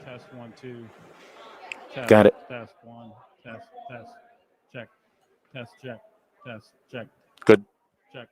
test one, two, Got it. test one, test, check, check, check, Good. check.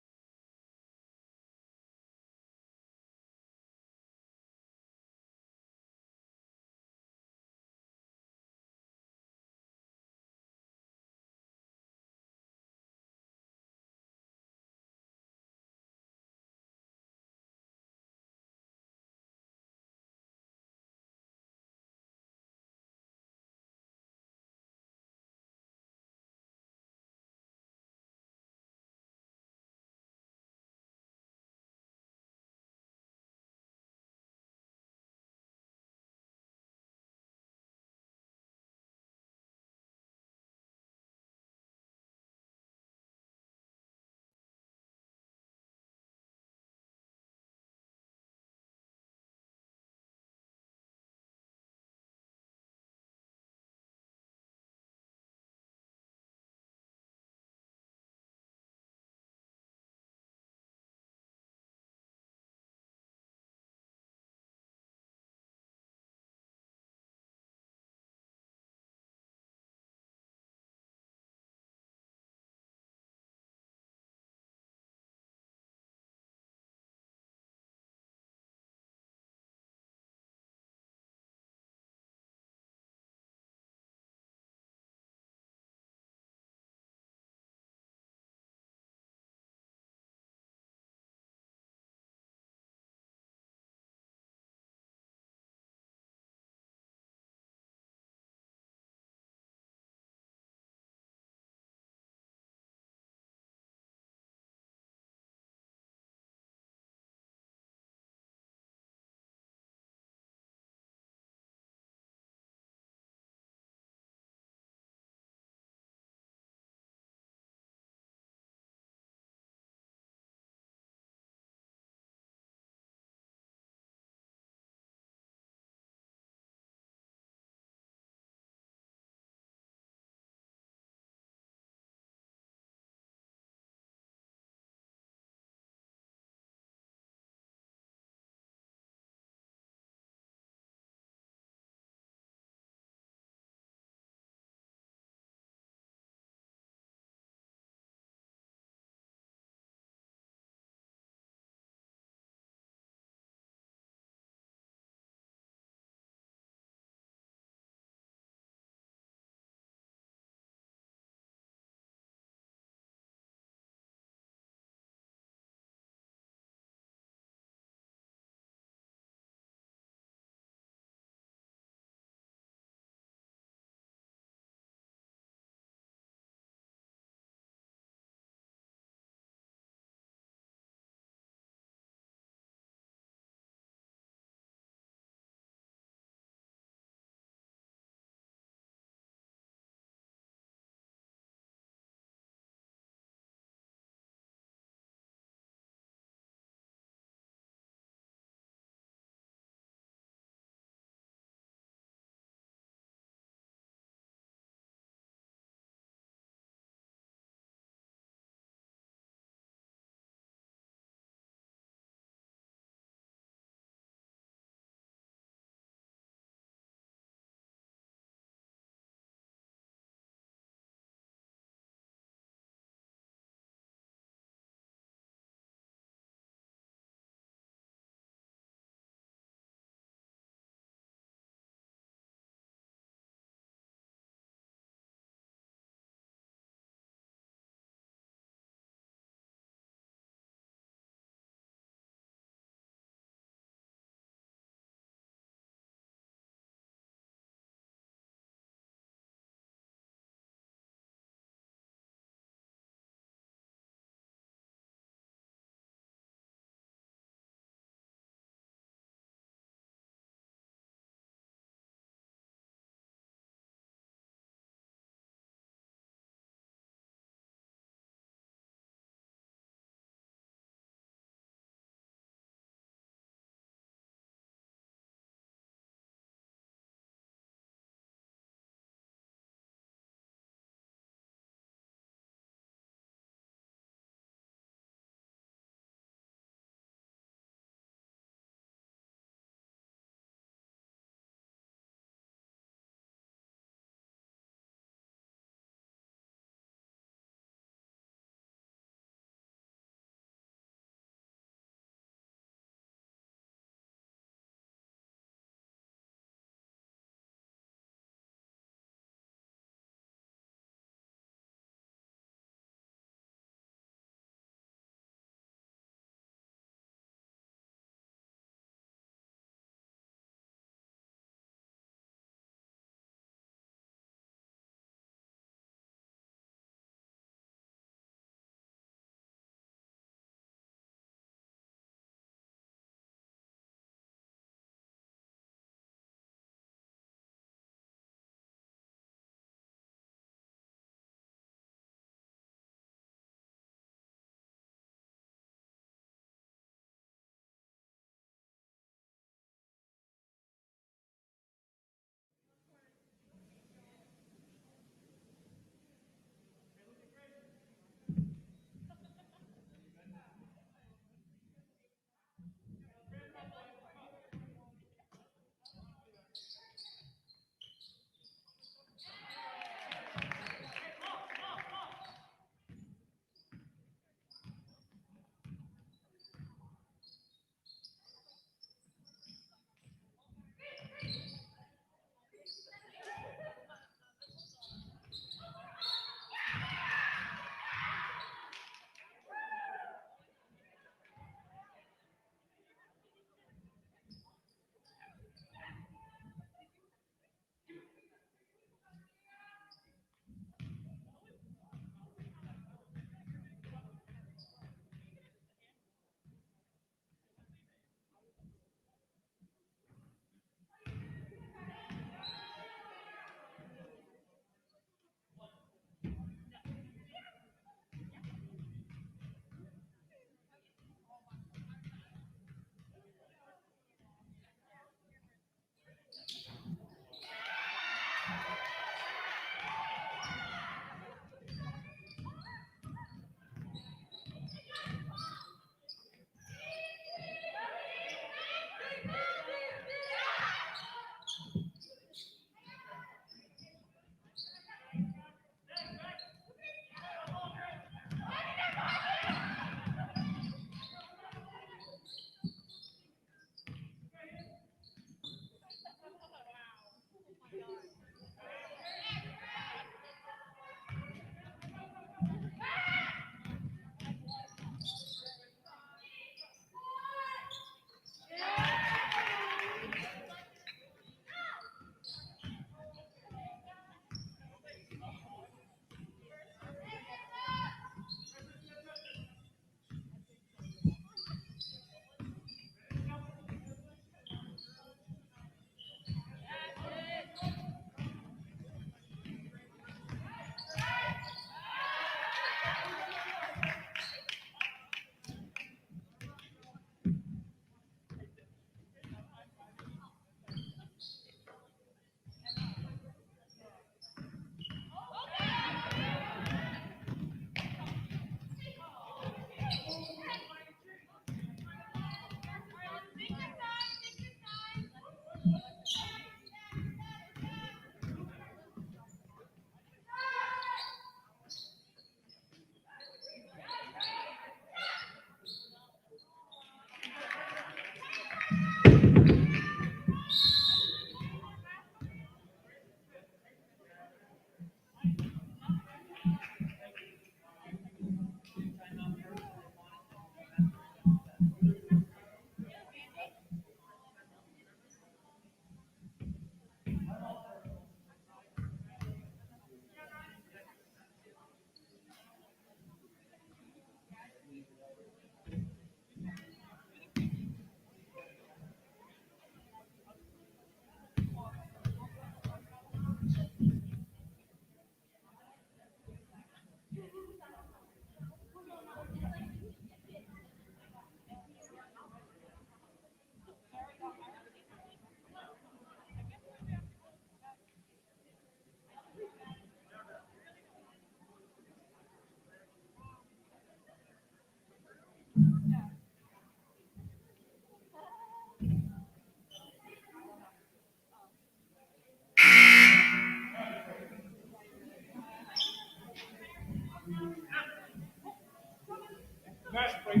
Free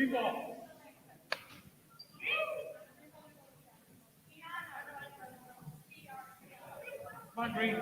ball. Come on, Green.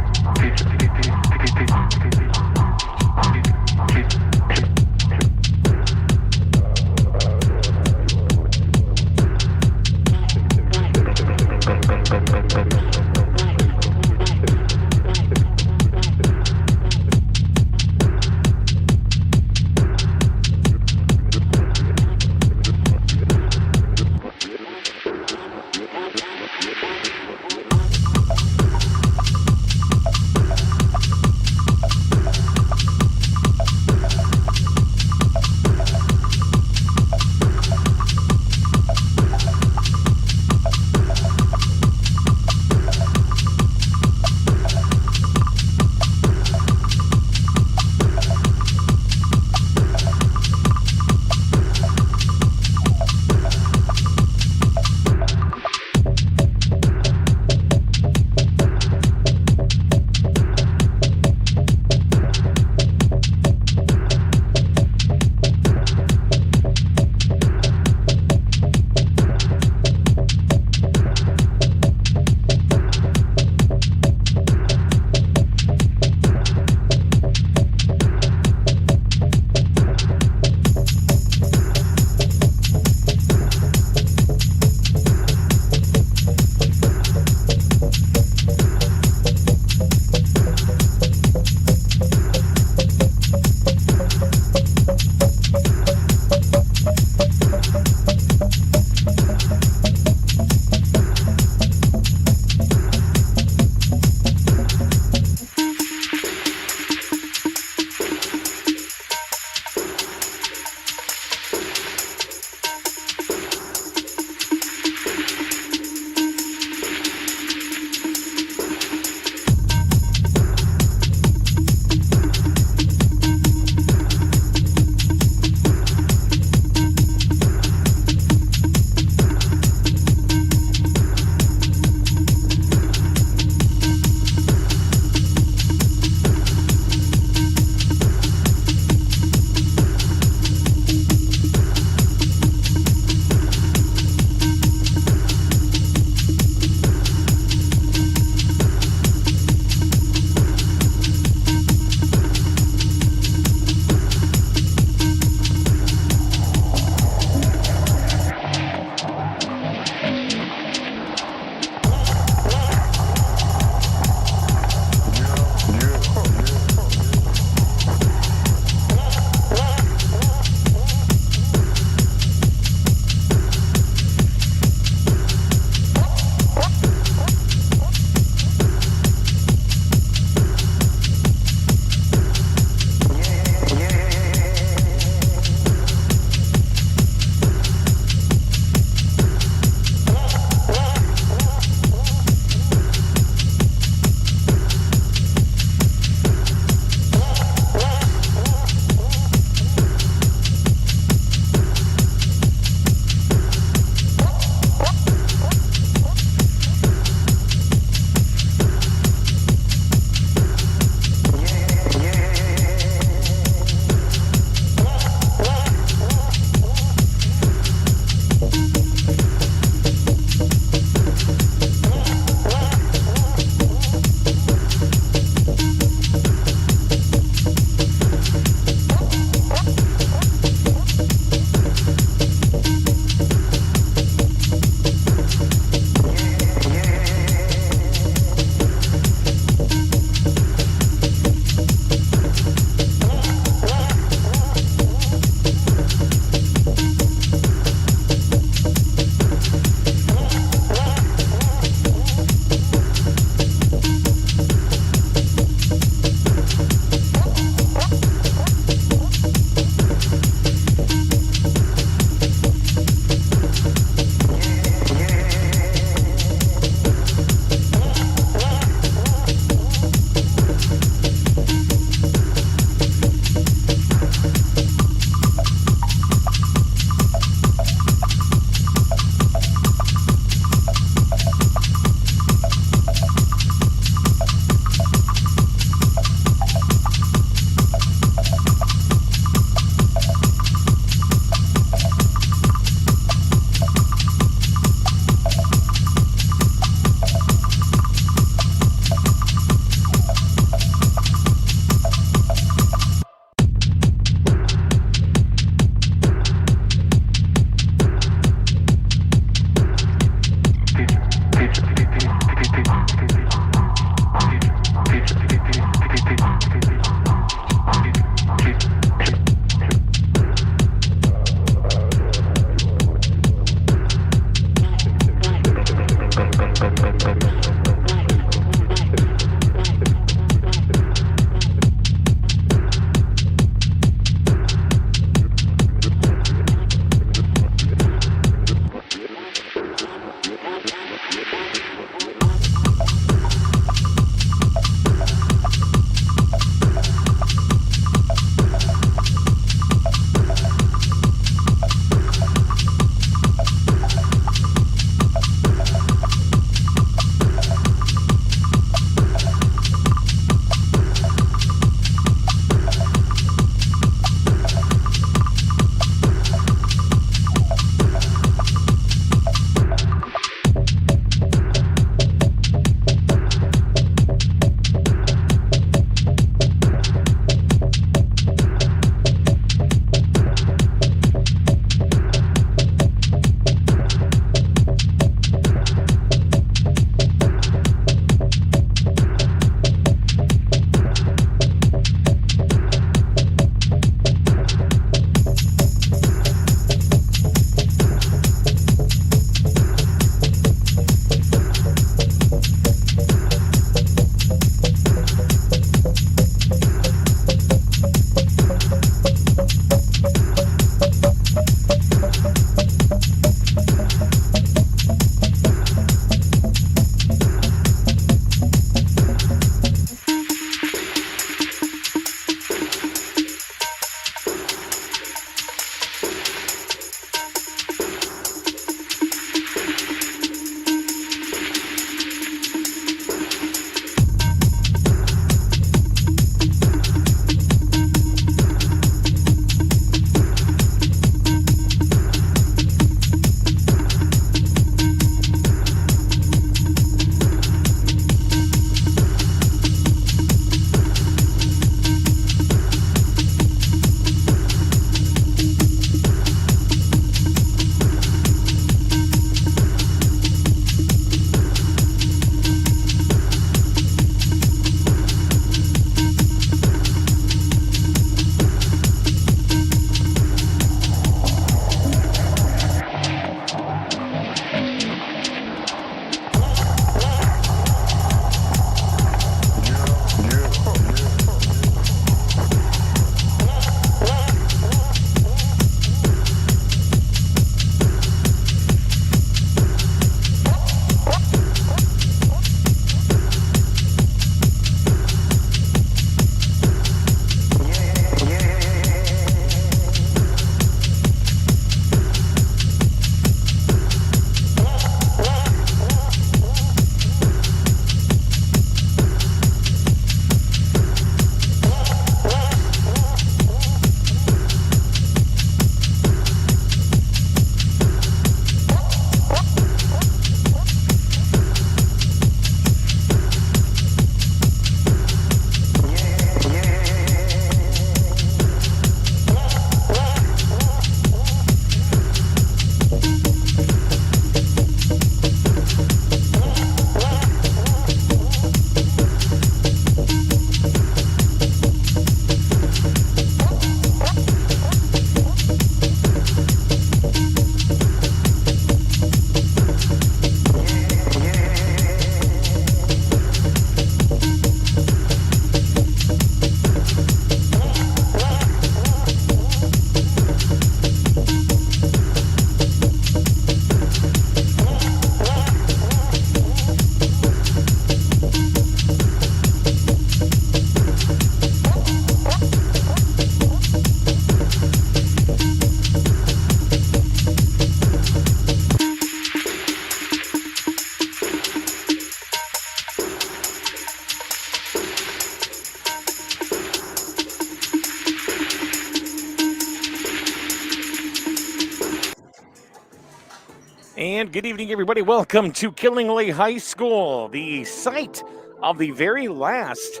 And good evening, everybody. Welcome to Killingley High School, the site of the very last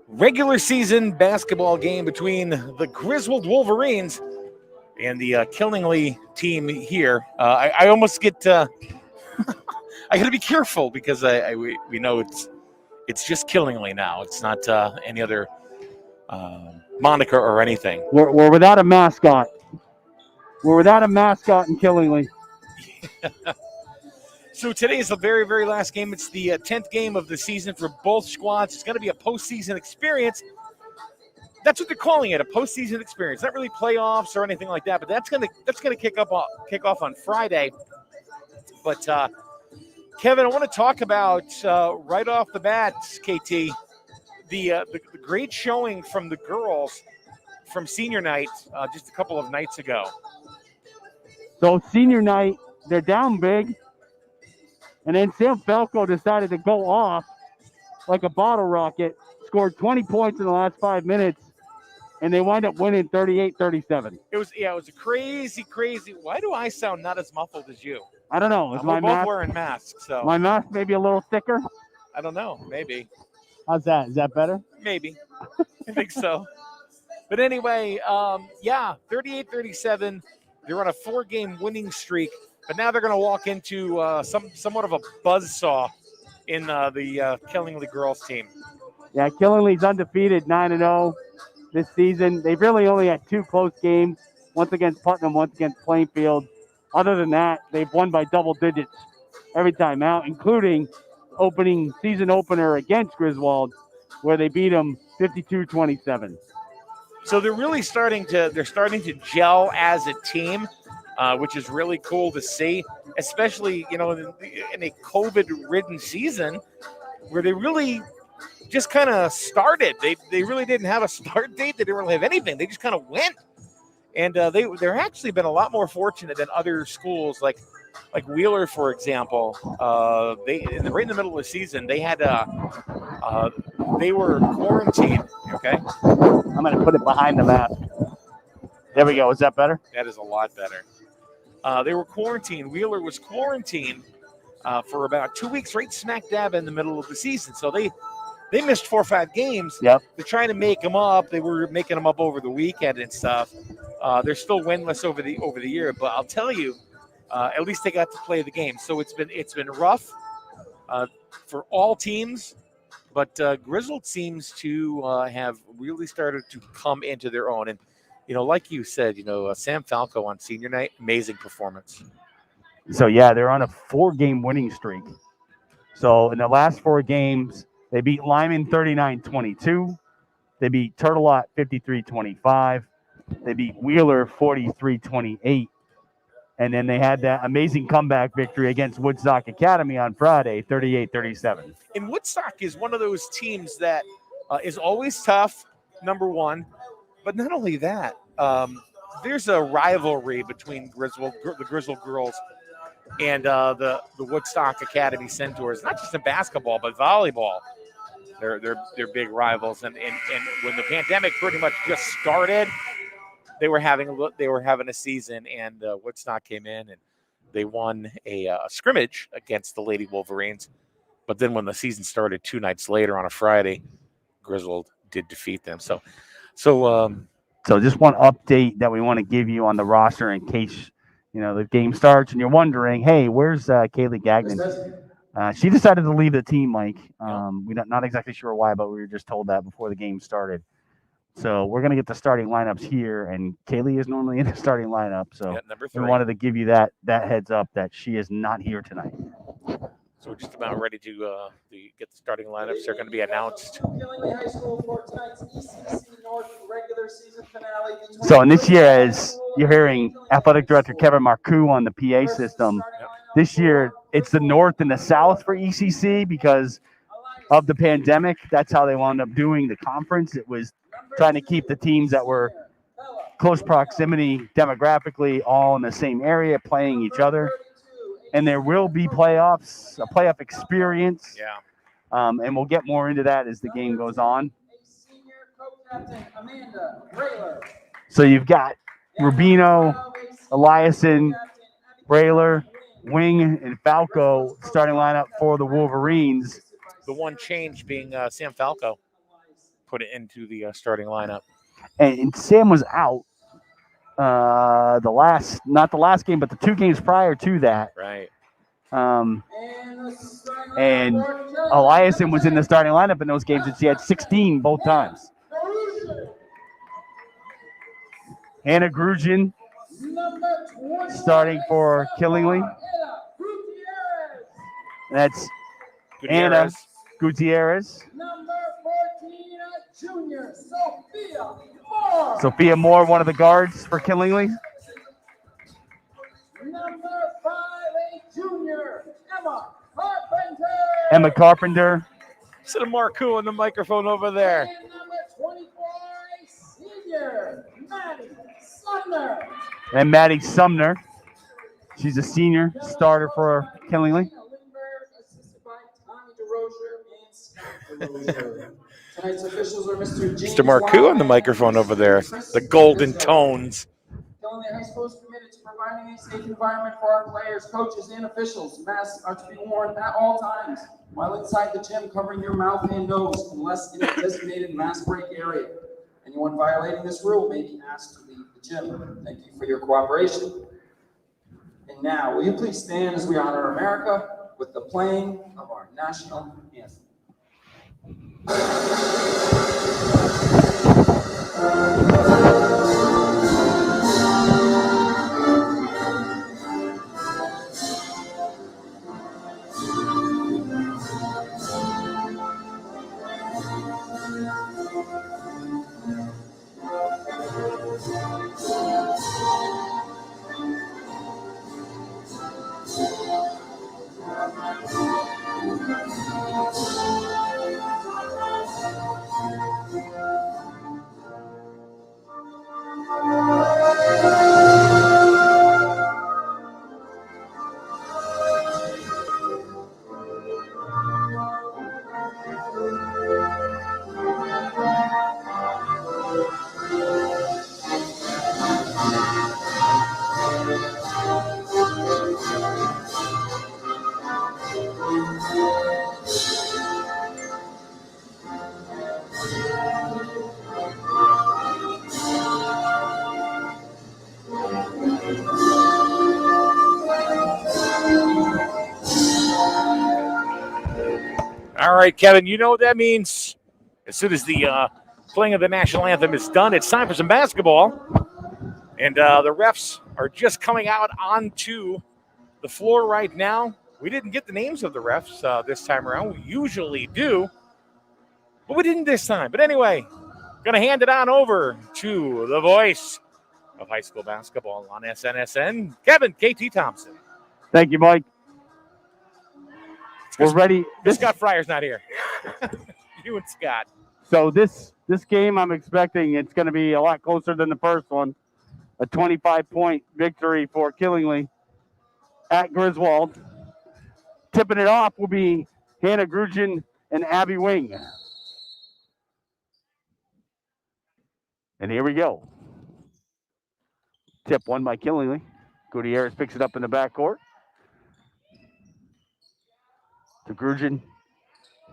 regular season basketball game between the Griswold Wolverines and the Killingley team here. I almost get I got to be careful because we know it's just Killingley now. It's not any other moniker or anything. We're without a mascot. We're without a mascot in Killingley. So today is the very, very last game. It's the 10th game of the season for both squads. It's going to be a postseason experience. That's what they're calling it, a postseason experience. Not really playoffs or anything like that, but that's going to kick off on Friday. But Kevin, I want to talk about right off the bat, KT, the great showing from the girls from senior night just a couple of nights ago. So senior night, they're down big. And then Sam Falco decided to go off like a bottle rocket, scored 20 points in the last 5 minutes, and they wind up winning 38-37. It was a crazy. Why do I sound not as muffled as you? I don't know. Is we're both wearing masks, so my mask maybe a little thicker? I don't know. Maybe. How's that? Is that better? Maybe. I think so. But anyway, 38-37. They're on a 4-game winning streak. But now they're going to walk into somewhat of a buzzsaw in the Killingley girls team. Yeah, Killingley's undefeated, 9-0 this season. They've really only had 2 close games, once against Putnam, once against Plainfield. Other than that, they've won by double digits every time out, including season opener against Griswold, where they beat them 52-27. So they're really starting to gel as a team. Which is really cool to see, especially, in a COVID-ridden season where they really just kind of started. They really didn't have a start date. They didn't really have anything. They just kind of went. And they're actually been a lot more fortunate than other schools, like Wheeler, for example. Right in the middle of the season, they had they were quarantined. Okay, I'm going to put it behind the mask. There we go. Is that better? That is a lot better. They were quarantined. Wheeler was quarantined for about 2 weeks, right smack dab in the middle of the season. So they missed 4 or 5 games. Yep. They're trying to make them up. They were making them up over the weekend and stuff. They're still winless over the year, but I'll tell you, at least they got to play the game. So it's been rough for all teams, but Griswold seems to have really started to come into their own. And like you said, Sam Falco on senior night, amazing performance. So, yeah, they're on a 4-game winning streak. So, in the last 4 games, they beat Lyman 39-22. They beat Turtle Lot 53-25. They beat Wheeler 43-28. And then they had that amazing comeback victory against Woodstock Academy on Friday, 38-37. And Woodstock is one of those teams that is always tough, number one. But not only that, there's a rivalry between the Griswold girls and the Woodstock Academy Centaurs, not just in basketball, but volleyball. They're big rivals. And when the pandemic pretty much just started, they were having a season, and Woodstock came in and they won a scrimmage against the Lady Wolverines. But then when the season started 2 nights later on a Friday, Griswold did defeat them. So just one update that we want to give you on the roster in case, the game starts and you're wondering, hey, where's Kaylee Gagnon? She decided to leave the team, Mike. We're not exactly sure why, but we were just told that before the game started. So we're going to get the starting lineups here, and Kaylee is normally in the starting lineup. So number 3. We wanted to give you that heads up that she is not here tonight. So we're just about ready to get the starting lineups. They're going to be announced. So, and this year, as you're hearing Athletic Director Kevin Marcoux on the PA system, this year it's the North and the South for ECC because of the pandemic. That's how they wound up doing the conference. It was trying to keep the teams that were close proximity demographically all in the same area playing each other. And there will be playoffs, a playoff experience. Yeah. And we'll get more into that as the game goes on. So you've got Rubino, Eliason, Brailer, Wing and Falco starting lineup for the Wolverines. The one change being Sam Falco put it into the starting lineup. And Sam was out not the last game, but the 2 games prior to that. Right. And Eliason was in the starting lineup in those games, and she had 16 both times. Hannah Grugin starting for Killingly. That's Anna Gutierrez. Number 14, junior, Sophia Moore, one of the guards for Killingly. Number 5, a junior, Emma Carpenter. Emma Carpenter. Sit a Marcoux on the microphone over there. And number 24, a senior, Maddie Sumner. And Maddie Sumner. She's a senior starter for Killingly. Assisted by Tommy DeRocher and Scott DeRocher. Tonight's officials are Mr. James Mr. Marcoux on the microphone over there. The golden tones. Killingly High School is committed to providing a safe environment for our players, coaches, and officials. Masks are to be worn at all times while inside the gym, covering your mouth and nose unless in a designated mask break area. Anyone violating this rule may be asked to leave the gym. Thank you for your cooperation. And now, will you please stand as we honor America with the playing of our national anthem. All right, Kevin, you know what that means. As soon as the playing of the national anthem is done, it's time for some basketball. And the refs are just coming out onto the floor right now. We didn't get the names of the refs this time around. We usually do, but we didn't this time. But anyway, going to hand it on over to the voice of high school basketball on SNSN, Kevin KT Thompson. Thank you, Mike. We're ready. Scott Fryer's not here. You and Scott. So this game, I'm expecting it's going to be a lot closer than the first one. A 25-point victory for Killingly at Griswold. Tipping it off will be Hannah Grugin and Abby Wing. And here we go. Tip one by Killingly. Gutierrez picks it up in the backcourt. To Grugin.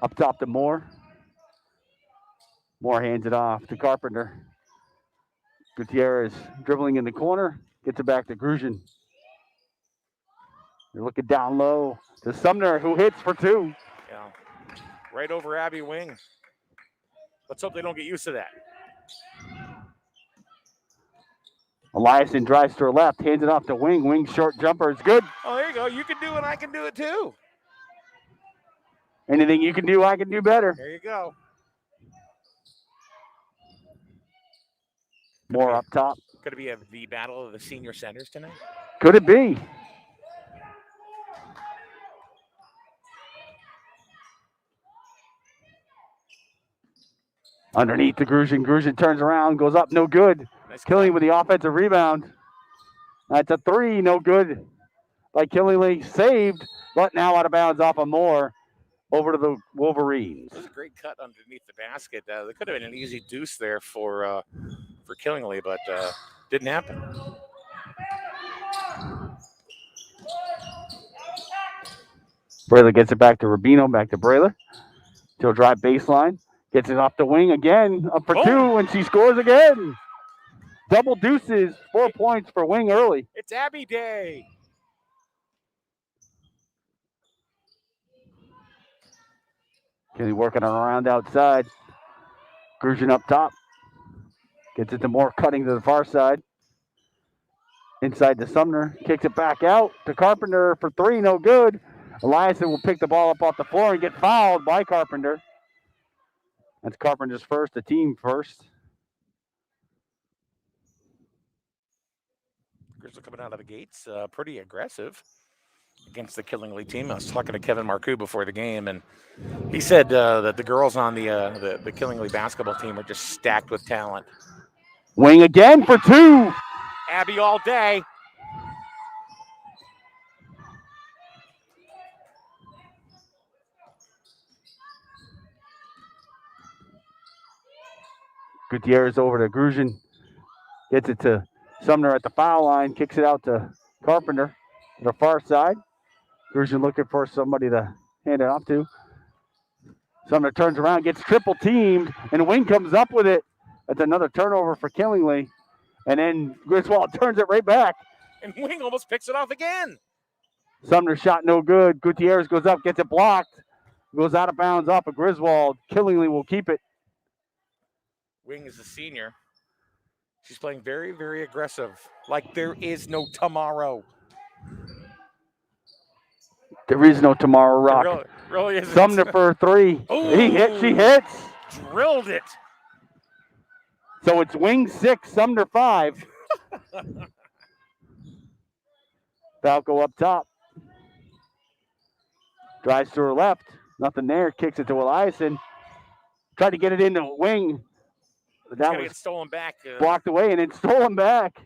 Up top to Moore. Moore hands it off to Carpenter. Gutierrez dribbling in the corner. Gets it back to Grugin. They're looking down low to Sumner, who hits for two. Yeah. Right over Abby Wing. Let's hope they don't get used to that. Eliason drives to her left, hands it off to Wing. Wing's short jumper is good. Oh, there you go. You can do it. I can do it too. Anything you can do, I can do better. There you go. More up top. Could it be the battle of the senior centers tonight? Could it be? Underneath to Grugin. Grugin turns around, goes up, no good. Nice Killingly with the offensive rebound. That's a three, no good. By Killingly, saved, but now out of bounds off of Moore. Over to the Wolverines. That was a great cut underneath the basket. There could have been an easy deuce there for Killingly, but didn't happen. Brayler gets it back to Rubino, back to Brayler. She'll drive baseline. Gets it off the wing again, up for two, and she scores again. Double deuces, 4 points for Wing early. It's Abby Day. Kelly working around outside. Grushin up top. Gets it to Moore, cutting to the far side. Inside to Sumner. Kicks it back out to Carpenter for three, no good. Eliason will pick the ball up off the floor and get fouled by Carpenter. That's Carpenter's first, the team first. Grizzly coming out of the gates, pretty aggressive against the Killingly team. I was talking to Kevin Marcoux before the game, and he said that the girls on the Killingly basketball team are just stacked with talent. Wing again for two. Abby all day. Gutierrez over to Grushin. Gets it to Sumner at the foul line. Kicks it out to Carpenter to the far side. Grushin looking for somebody to hand it off to. Sumner turns around, gets triple teamed, and Wing comes up with it. That's another turnover for Killingly. And then Griswold turns it right back. And Wing almost picks it off again. Sumner shot no good. Gutierrez goes up, gets it blocked. Goes out of bounds off of Griswold. Killingly will keep it. Wing is a senior. She's playing very, very aggressive. Like there is no tomorrow. There is no tomorrow, Rock. Really isn't. Sumner for three. Ooh, She hits. Drilled it. So it's Wing 6, Sumner 5. Falco up top. Drives to her left. Nothing there. Kicks it to Eliason. Tried to get it into Wing. But that was stolen back. Blocked away and then stolen back.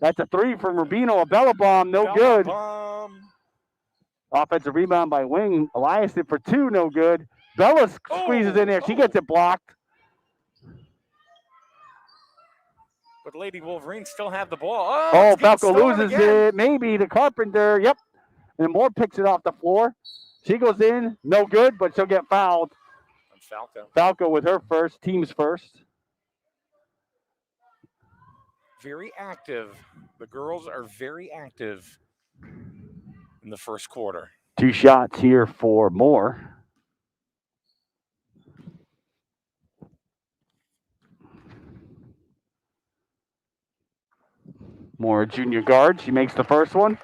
That's a three from Rubino. A Bella bomb. No good. Bomb. Offensive rebound by Wing. Eliason for two. No good. Bella squeezes in there. She gets it blocked. But Lady Wolverines still have the ball. Oh, Falco loses it. Maybe to Carpenter. Yep. And Moore picks it off the floor. She goes in. No good, but she'll get fouled. Falco. Falco with her first. Team's first. Very active. The girls are very active in the first quarter. 2 shots here for Moore. Moore, junior guard. She makes the first one.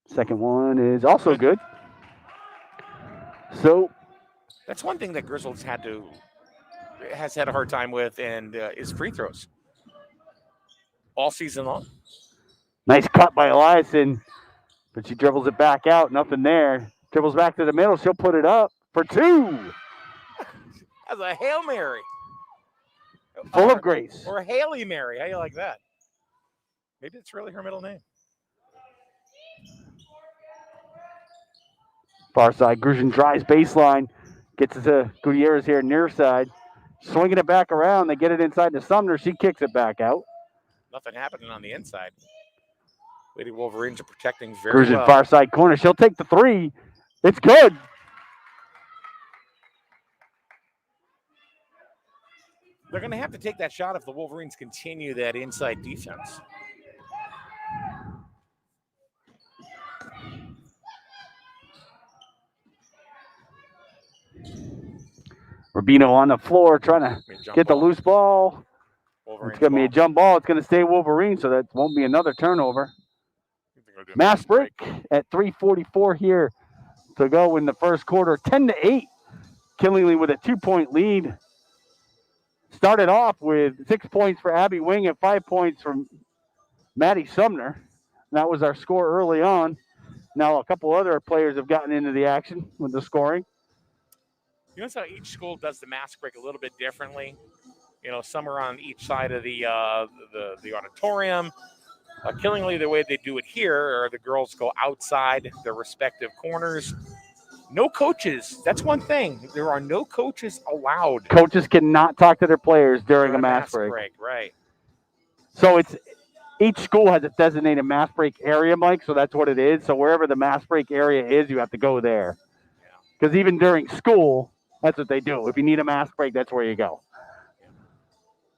Second one is also good. So that's one thing that Griswold's has had a hard time with, and is free throws all season long. Nice cut by Eliason, but she dribbles it back out. Nothing there. Dribbles back to the middle. She'll put it up for two. As a Hail Mary. Full of grace. Or a Haley Mary. How you like that? Maybe it's really her middle name. Far side, Grushin drives baseline. Gets it to Gutierrez here near side. Swinging it back around. They get it inside to Sumner. She kicks it back out. Nothing happening on the inside. Lady Wolverines are protecting very Grushin well. far side corner. She'll take the three. It's good. They're going to have to take that shot if the Wolverines continue that inside defense. Rubino on the floor trying to get the loose ball. It's going to be a jump ball. It's going to stay Wolverine, so that won't be another turnover. Mass break at 3:44 here to go in the first quarter. 10-8. Killingly with a 2-point lead. Started off with 6 points for Abby Wing and 5 points from Maddie Sumner. That was our score early on. Now a couple other players have gotten into the action with the scoring. You notice how each school does the mass break a little bit differently. You know, some are on each side of the auditorium. Killingly, the way they do it here are the girls go outside their respective corners, No coaches. That's one thing. There are no coaches allowed Coaches cannot talk to their players during a mass mask break. Right. So it's each school has a designated mass break area, Mike. So that's what it is. So wherever the mass break area is, you have to go there. Because even during school, that's what they do. If you need a mass break, that's where you go.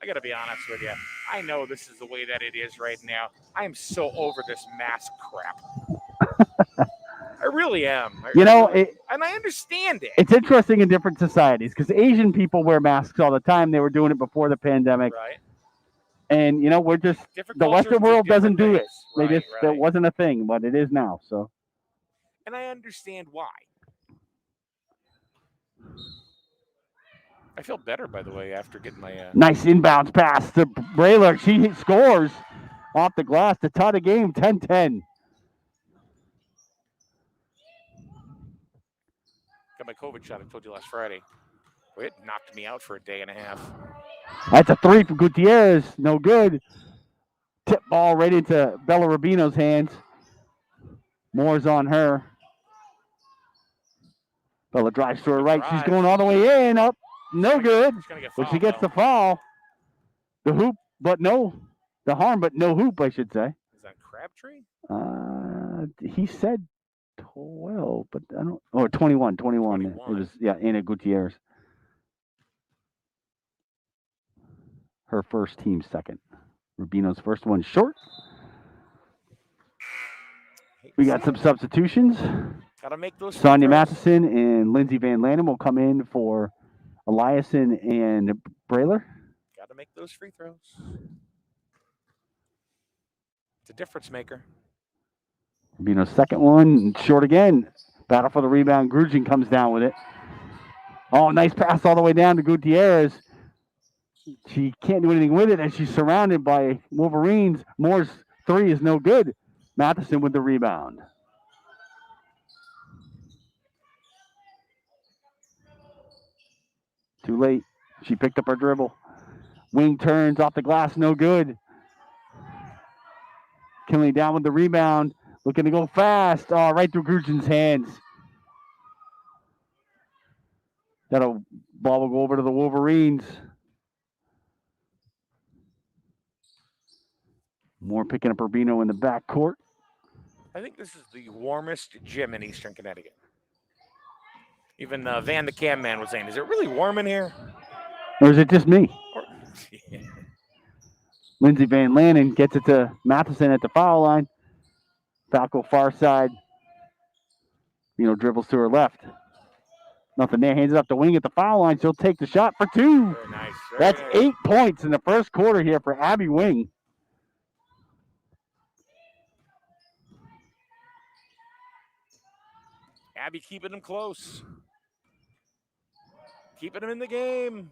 I got to be honest with you. I know this is the way that it is right now. I am so over this mask crap. I really am. And I understand it. It's interesting in different societies because Asian people wear masks all the time. They were doing it before the pandemic. Right. And, we're just, the Western world doesn't do it. That wasn't a thing, but it is now. So. And I understand why. I feel better, by the way, after getting my... Nice inbounds pass to Brayler. She scores off the glass to tie the game, 10-10. Got my COVID shot, I told you last Friday. It knocked me out for a day and a half. That's a three for Gutierrez. No good. Tip ball right into Bella Rubino's hands. Moore's on her. Bella drives to her right. She's going all the way in. Up. No good. But she gets the foul. The hoop, but no. The harm, but no hoop, I should say. Is that Crabtree? He said 12, but I don't. Or 21. 21. It was, Anna Gutierrez. Her first, team second. Rubino's first one short. We got some substitutions. Gotta make those. Sonia Matheson and Lindsay Van Lannen will come in for Eliason and Brayler. Gotta make those free throws. It's a difference maker. Rubino's second one, short again. Battle for the rebound. Grugin comes down with it. Oh, nice pass all the way down to Gutierrez. She can't do anything with it as she's surrounded by Wolverines. Moore's three is no good. Matheson with the rebound. Too late. She picked up her dribble. Wing turns off the glass, no good. Kinley down with the rebound. Looking to go fast. Oh, right through Grugin's hands. That ball will go over to the Wolverines. Moore picking up Rubino in the backcourt. I think this is the warmest gym in Eastern Connecticut. Even Van the Cam Man was saying, is it really warm in here? Or is it just me? Lindsay Van Lannen gets it to Matheson at the foul line. Falco far side. Dribbles to her left. Nothing there. Hands it up the wing at the foul line. She'll take the shot for two. Very nice. That's 8 points in the first quarter here for Abby Wing. Abby keeping them close. Keeping them in the game.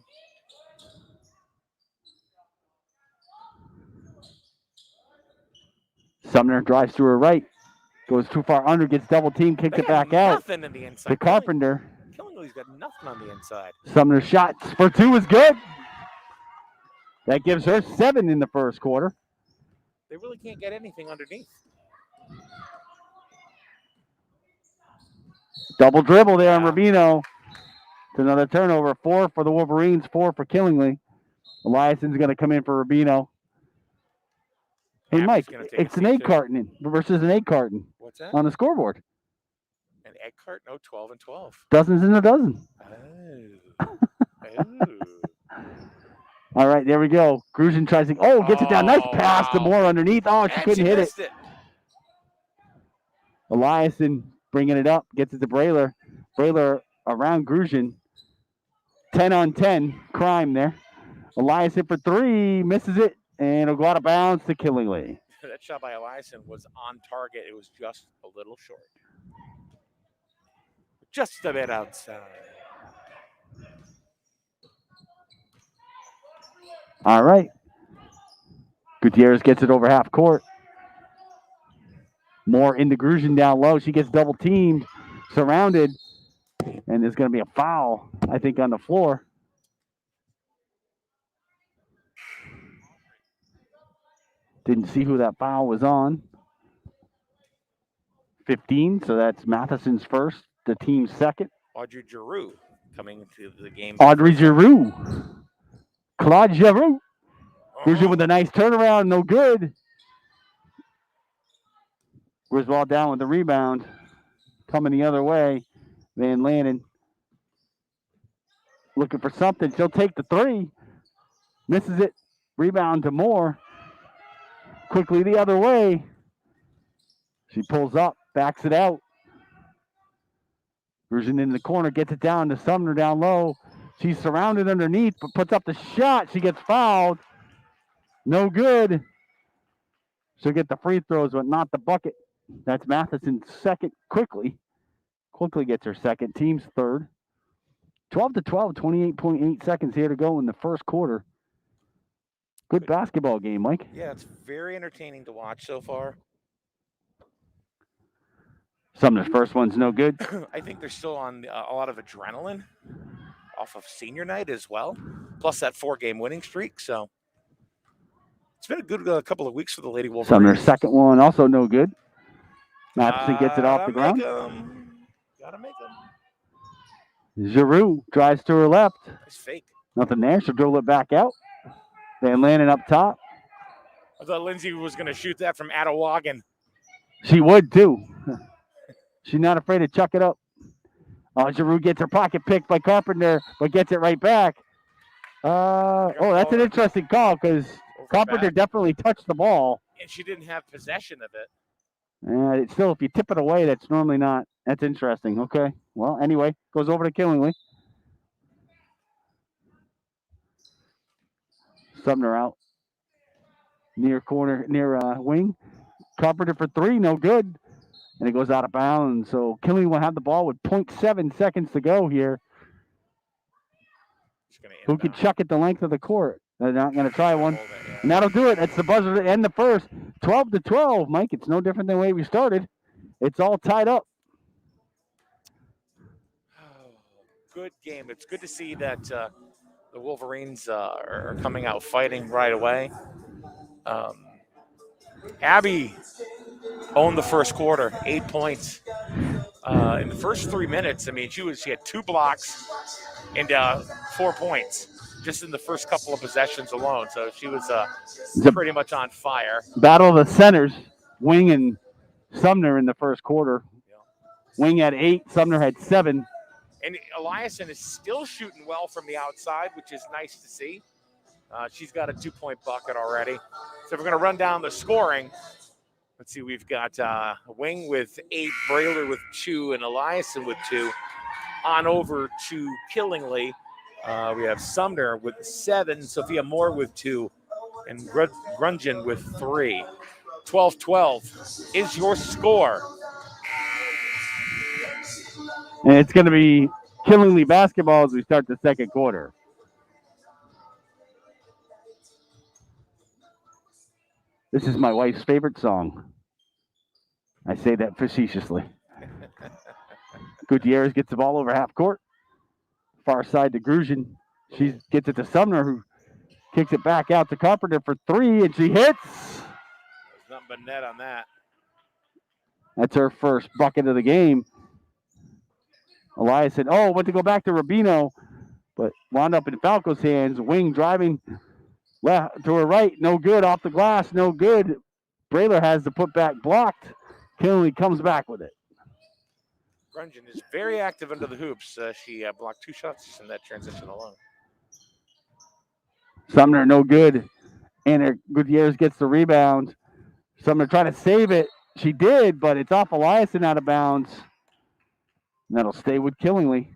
Sumner drives to her right. Goes too far under, gets double team, kicks it back out. Nothing in the inside. To Carpenter. Killingley's got nothing on the inside. Sumner's shot for two is good. That gives her 7 in the first quarter. They really can't get anything underneath. Double dribble there on Rubino. It's another turnover. 4 for the Wolverines, 4 for Killingley. Eliason's going to come in for Rubino. Hey, Mike, it's an egg carton versus an egg carton. What's that? On the scoreboard. An egg carton? No, 12 and 12. Dozens in a dozen. All right, there we go. Grugin tries to, gets it down. Nice pass to Moore underneath. Oh, she couldn't hit it. Eliason bringing it up, gets it to Brayler. Brayler around Grugin. 10 on 10, crime there. Eliason for 3, misses it, and it'll go out of bounds to Killingley. That shot by Eliason was on target. It was just a little short. Just a bit outside. All right. Gutierrez gets it over half court. Moore into Grugin down low. She gets double teamed, surrounded, and there's going to be a foul, I think, on the floor. Didn't see who that foul was on. 15, so that's Matheson's first, the team's second. Audrey Giroux coming into the game. Audrey Giroux. Claude Giroux. Grushin with a nice turnaround, no good. Griswold down with the rebound. Coming the other way. Van Lannon looking for something. She'll take the three. Misses it. Rebound to Moore. Quickly the other way. She pulls up, backs it out. Grushin in the corner, gets it down to Sumner down low. She's surrounded underneath, but puts up the shot. She gets fouled. No good. She'll get the free throws, but not the bucket. That's Matheson's second quickly. Quickly gets her second. Team's third. 12-12, 28.8 seconds here to go in the first quarter. Good basketball game, Mike. Yeah, it's very entertaining to watch so far. Sumner's first one's no good. I think they're still on a lot of adrenaline off of senior night as well, plus that 4-game winning streak. So it's been a good couple of weeks for the Lady Wolverines. Sumner's second one also no good. Matheson gets it off the ground. Gotta make them. Giroux drives to her left. It's fake. Nothing there. She'll dribble it back out. Van Lannon up top. I thought Lindsay was going to shoot that from Attawagan. She would too. She's not afraid to chuck it up. Giroux gets her pocket picked by Carpenter, but gets it right back. That's an interesting call because Carpenter definitely touched the ball. And she didn't have possession of it. It's still, if you tip it away, that's normally not. That's interesting. Okay. Well, anyway, goes over to Killingly. Sumner out. Near corner, near wing. Carpenter for three, no good. And it goes out of bounds. So Killingly will have the ball with 0.7 seconds to go here. Who can chuck it the length of the court? They're not going to try one. And that'll do it. That's the buzzer to end the first. 12-12, Mike. It's no different than the way we started. It's all tied up. Good game. It's good to see that the Wolverines are coming out fighting right away. Abby owned the first quarter, 8 points. In the first 3 minutes, I mean, she had 2 blocks and 4 points just in the first couple of possessions alone. So she was pretty much on fire. Battle of the centers, Wing and Sumner in the first quarter. Yeah. Wing had 8, Sumner had 7. And Eliason is still shooting well from the outside, which is nice to see. She's got a 2-point bucket already. So if we're going to run down the scoring, let's see, we've got Wing with 8, Brailer with 2, and Eliason with 2. On over to Killingly. We have Sumner with 7, Sophia Moore with 2, and Grungin with 3. 12-12 is your score. And it's going to be Killingly basketball as we start the second quarter. This is my wife's favorite song. I say that facetiously. Gutierrez gets the ball over half court. Far side to Grushin. She gets it to Sumner, who kicks it back out to Carpenter for 3, and she hits. There's nothing but net on that. That's her first bucket of the game. Elias said, went to go back to Rubino, but wound up in Falco's hands. Wing driving left to her right, no good. Off the glass, no good. Brailer has the putback blocked. Killingly comes back with it. Grungin is very active under the hoops. She blocked 2 shots in that transition alone. Sumner, no good. And Gutierrez gets the rebound. Sumner trying to save it. She did, but it's off Eliason out of bounds. And that'll stay with Killingly.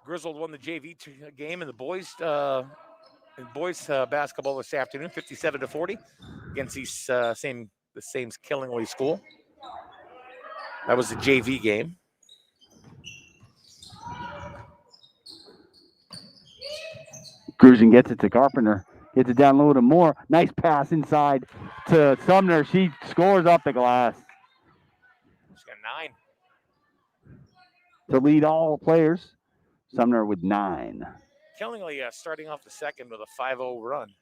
Griswold won the JV game in the boys basketball this afternoon, 57-40, against the same Killingly school. That was the JV game. Grushin gets it to Carpenter. Gets it down low to Moore. Nice pass inside to Sumner. She scores off the glass. She's got 9. To lead all players. Sumner with 9. Killingly starting off the second with a 5-0 run.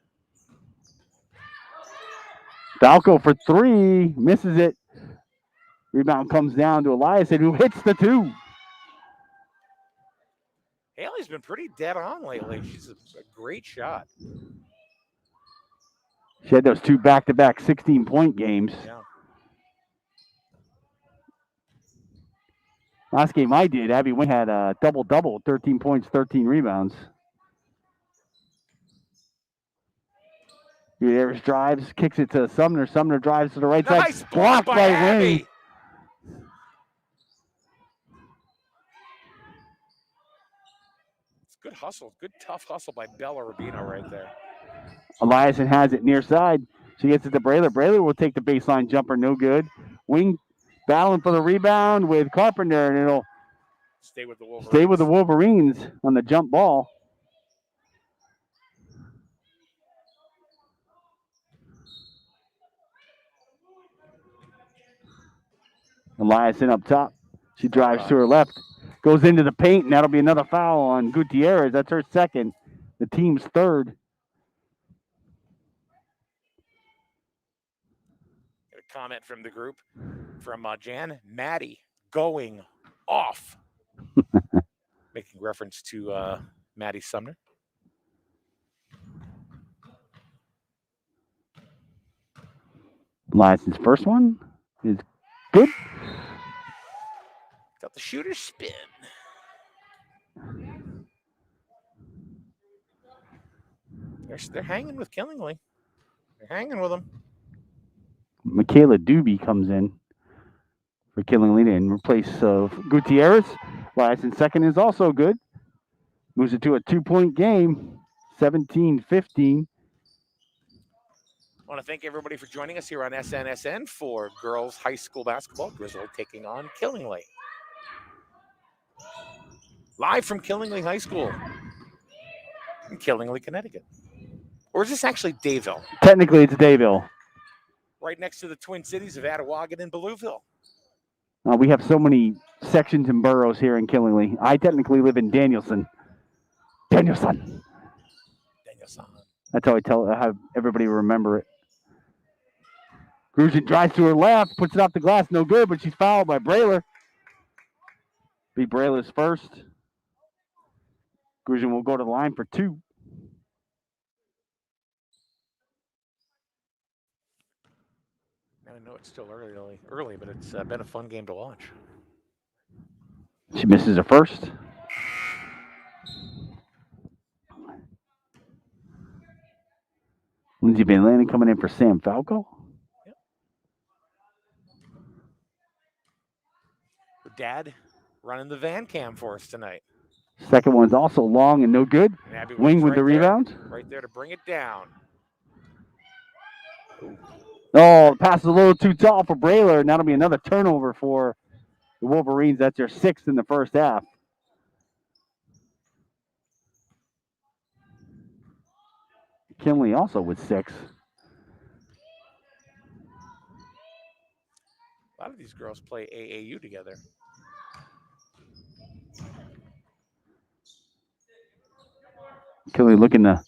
Falco for 3, misses it. Rebound comes down to Eliason, who hits the 2. Haley's been pretty dead on lately. She's a great shot. She had those 2 back-to-back 16-point games. Yeah. Last game I did, Abby Wing had a double-double, 13 points, 13 rebounds. Gutierrez drives, kicks it to Sumner. Sumner drives to the right Nice side. Blocked by Abby. Wing. It's good hustle. Good tough hustle by Bella Rubino right there. Eliason has it near side. She gets it to Brayler. Brayler will take the baseline jumper. No good. Wing battling for the rebound with Carpenter, and it'll stay with the Wolverines. Stay with the Wolverines on the jump ball. Eliason up top. She drives to her left. Goes into the paint, and that'll be another foul on Gutierrez. That's her second. The team's third. Got a comment from the group from Jan. Maddie going off. Making reference to Maddie Sumner. Eliason's first one is good. Got the shooter spin. They're hanging with Killingly. They're hanging with them. Michaela Doobie comes in for Killingly and replace Gutierrez. Eliason's second is also good. Moves it to a 2-point game, 17-15. I want to thank everybody for joining us here on SNSN for girls high school basketball. Griswold taking on Killingly. Live from Killingly High School in Killingly, Connecticut. Or is this actually Dayville? Technically, it's Dayville. Right next to the Twin Cities of Attawagan and Belleville. We have so many sections and boroughs here in Killingly. I technically live in Danielson. Danielson. That's how I have everybody remember it. Grushin drives to her left, puts it off the glass, no good, but she's fouled by Brayler. Be Brayler's first. Grushin will go to the line for 2. I know it's still early, but it's been a fun game to watch. She misses her first. Lindsay Van Lanen coming in for Sam Falco. Yep. Her dad running the van cam for us tonight. Second one's also long and no good. And Wing with the rebound. Right there to bring it down. Oh, the pass is a little too tall for Brayler, and that'll be another turnover for the Wolverines. That's their 6th in the first half. Kinley also with 6. A lot of these girls play AAU together. Kinley looking to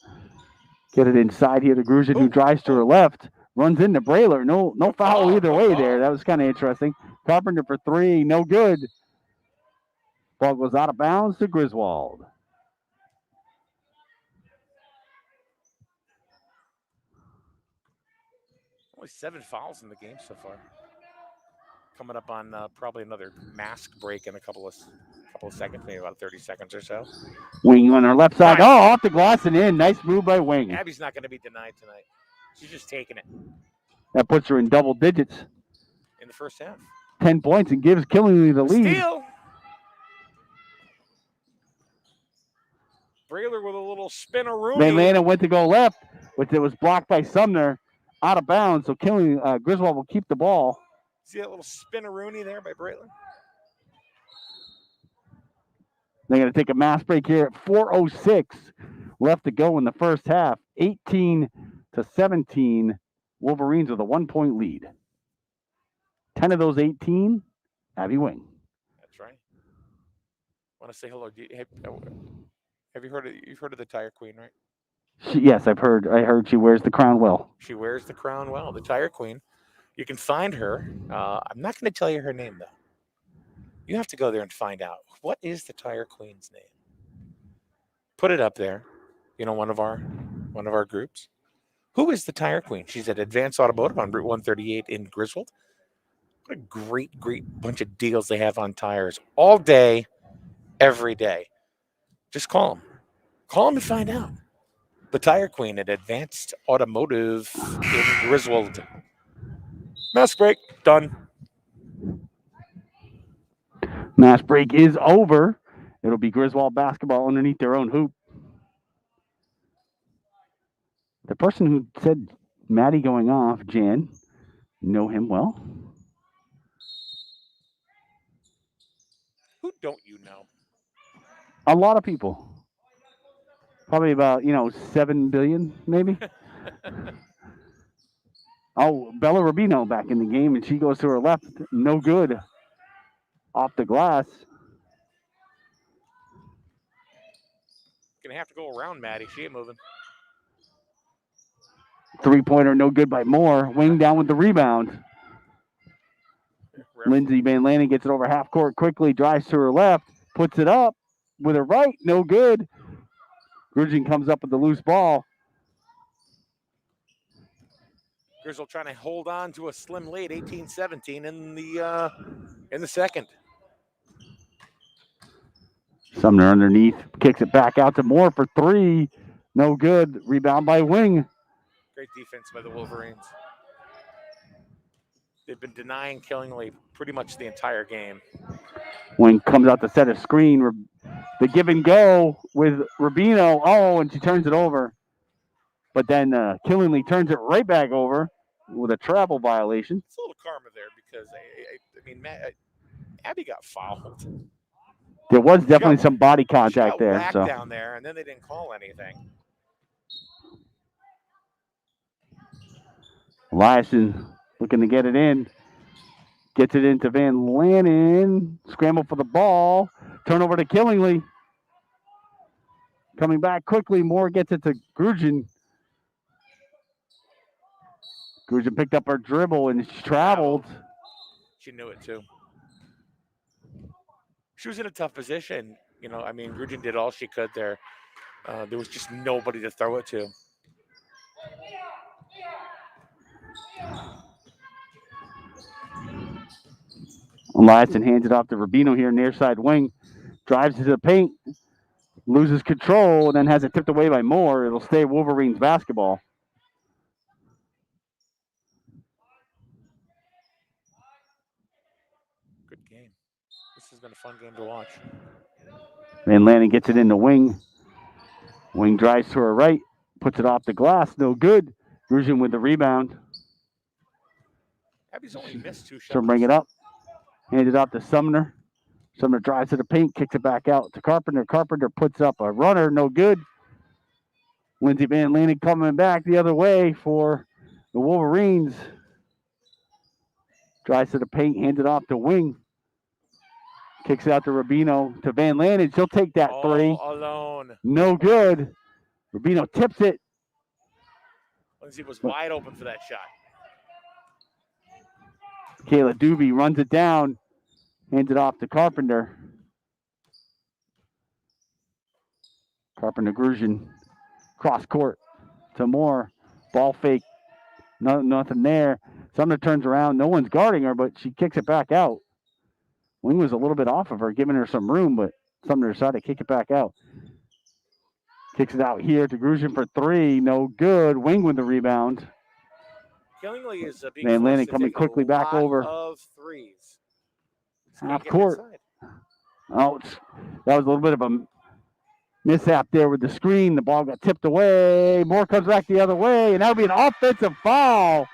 get it inside here to Grushin, who drives to her left. Runs into Brayler. No foul either way there. That was kind of interesting. Carpenter for 3. No good. Ball goes out of bounds to Griswold. Only 7 fouls in the game so far. Coming up on probably another mask break in a couple of seconds, maybe about 30 seconds or so. Wing on her left side. Nice. Oh, off the glass and in. Nice move by Wing. Abby's not going to be denied tonight. She's just taking it. That puts her in double digits. In the first half. 10 points and gives Killingly the lead. Steal. Brayler with a little spin-a-rooney. Van Lanen went to go left, but it was blocked by Sumner out of bounds. So Griswold will keep the ball. See that little spin-a-rooney there by Brayler? They're going to take a mass break here at 4:06 left to go in the first half. 18-17. Wolverines with a 1-point lead. 10 of those 18, Abby Wing. That's right. I want to say hello. Have you heard of the Tire Queen, right? Yes, I heard she wears the crown well. She wears the crown well, the Tire Queen. You can find her. I'm not going to tell you her name, though. You have to go there and find out. What is the Tire Queen's name? Put it up there. One of our groups. Who is the Tire Queen? She's at Advanced Automotive on Route 138 in Griswold. What a great bunch of deals they have on tires all day, every day. Just call them. Call them and find out. The Tire Queen at Advanced Automotive in Griswold. Mass break. Done. Mass break is over. It'll be Griswold basketball underneath their own hoop. The person who said Maddie going off, Jan, know him well. Who don't you know? A lot of people. Probably about, 7 billion, maybe. Oh, Bella Rubino back in the game, and she goes to her left. No good. Off the glass. Gonna have to go around Maddie. She ain't moving. Three-pointer, no good by Moore. Wing down with the rebound. Lindsay Van Lanning gets it over half court quickly, drives to her left, puts it up with her right, no good. Grugin comes up with the loose ball. Griswold trying to hold on to a slim lead, 18-17 in the second. Sumner underneath, kicks it back out to Moore for three. No good. Rebound by Wing. Great defense by the Wolverines. They've been denying Killingly pretty much the entire game. Wing comes out to set a screen. The give and go with Rubino. Oh, and she turns it over. But then Killingly turns it right back over with a travel violation. It's a little karma there because, Abby got fouled. There was definitely some body contact there. Whacked down there, and then they didn't call anything. Eliason looking to get it in. Gets it into Van Lannon. Scramble for the ball. Turnover to Killingly. Coming back quickly. Moore gets it to Grugin. Grugin picked up her dribble and she traveled. She knew it too. She was in a tough position. Grugin did all she could there. There was just nobody to throw it to. Eliason hands it off to Rubino here near side wing. Drives to the paint. Loses control and then has it tipped away by Moore. It'll stay Wolverines basketball. Good game. This has been a fun game to watch. Van Lannon gets it in the wing. Wing drives to her right. Puts it off the glass. No good. Grugin with the rebound. Abby's only missed 2 shots. She'll bring it up. Hand it off to Sumner. Sumner drives to the paint. Kicks it back out to Carpenter. Carpenter puts up a runner. No good. Lindsay Van Lannon coming back the other way for the Wolverines. Drives to the paint. Hands it off to Wing. Kicks it out to Rubino. To Van Lannon. She'll take that three. Alone. No good. Rubino tips it. Lindsay was wide open for that shot. Kayla Doobie runs it down. Hands it off to Carpenter. Carpenter Grugin. Cross court to Moore. Ball fake. Nothing there. Sumner turns around. No one's guarding her, but she kicks it back out. Wing was a little bit off of her, giving her some room, but Sumner decided to kick it back out. Kicks it out here to Grugin for three. No good. Wing with the rebound. Killingly is being Van Lannon forced to coming take quickly a back lot over. of threes. Half court. Oh, that was a little bit of a mishap there with the screen. The ball got tipped away. Moore comes back the other way, and that'll be an offensive foul.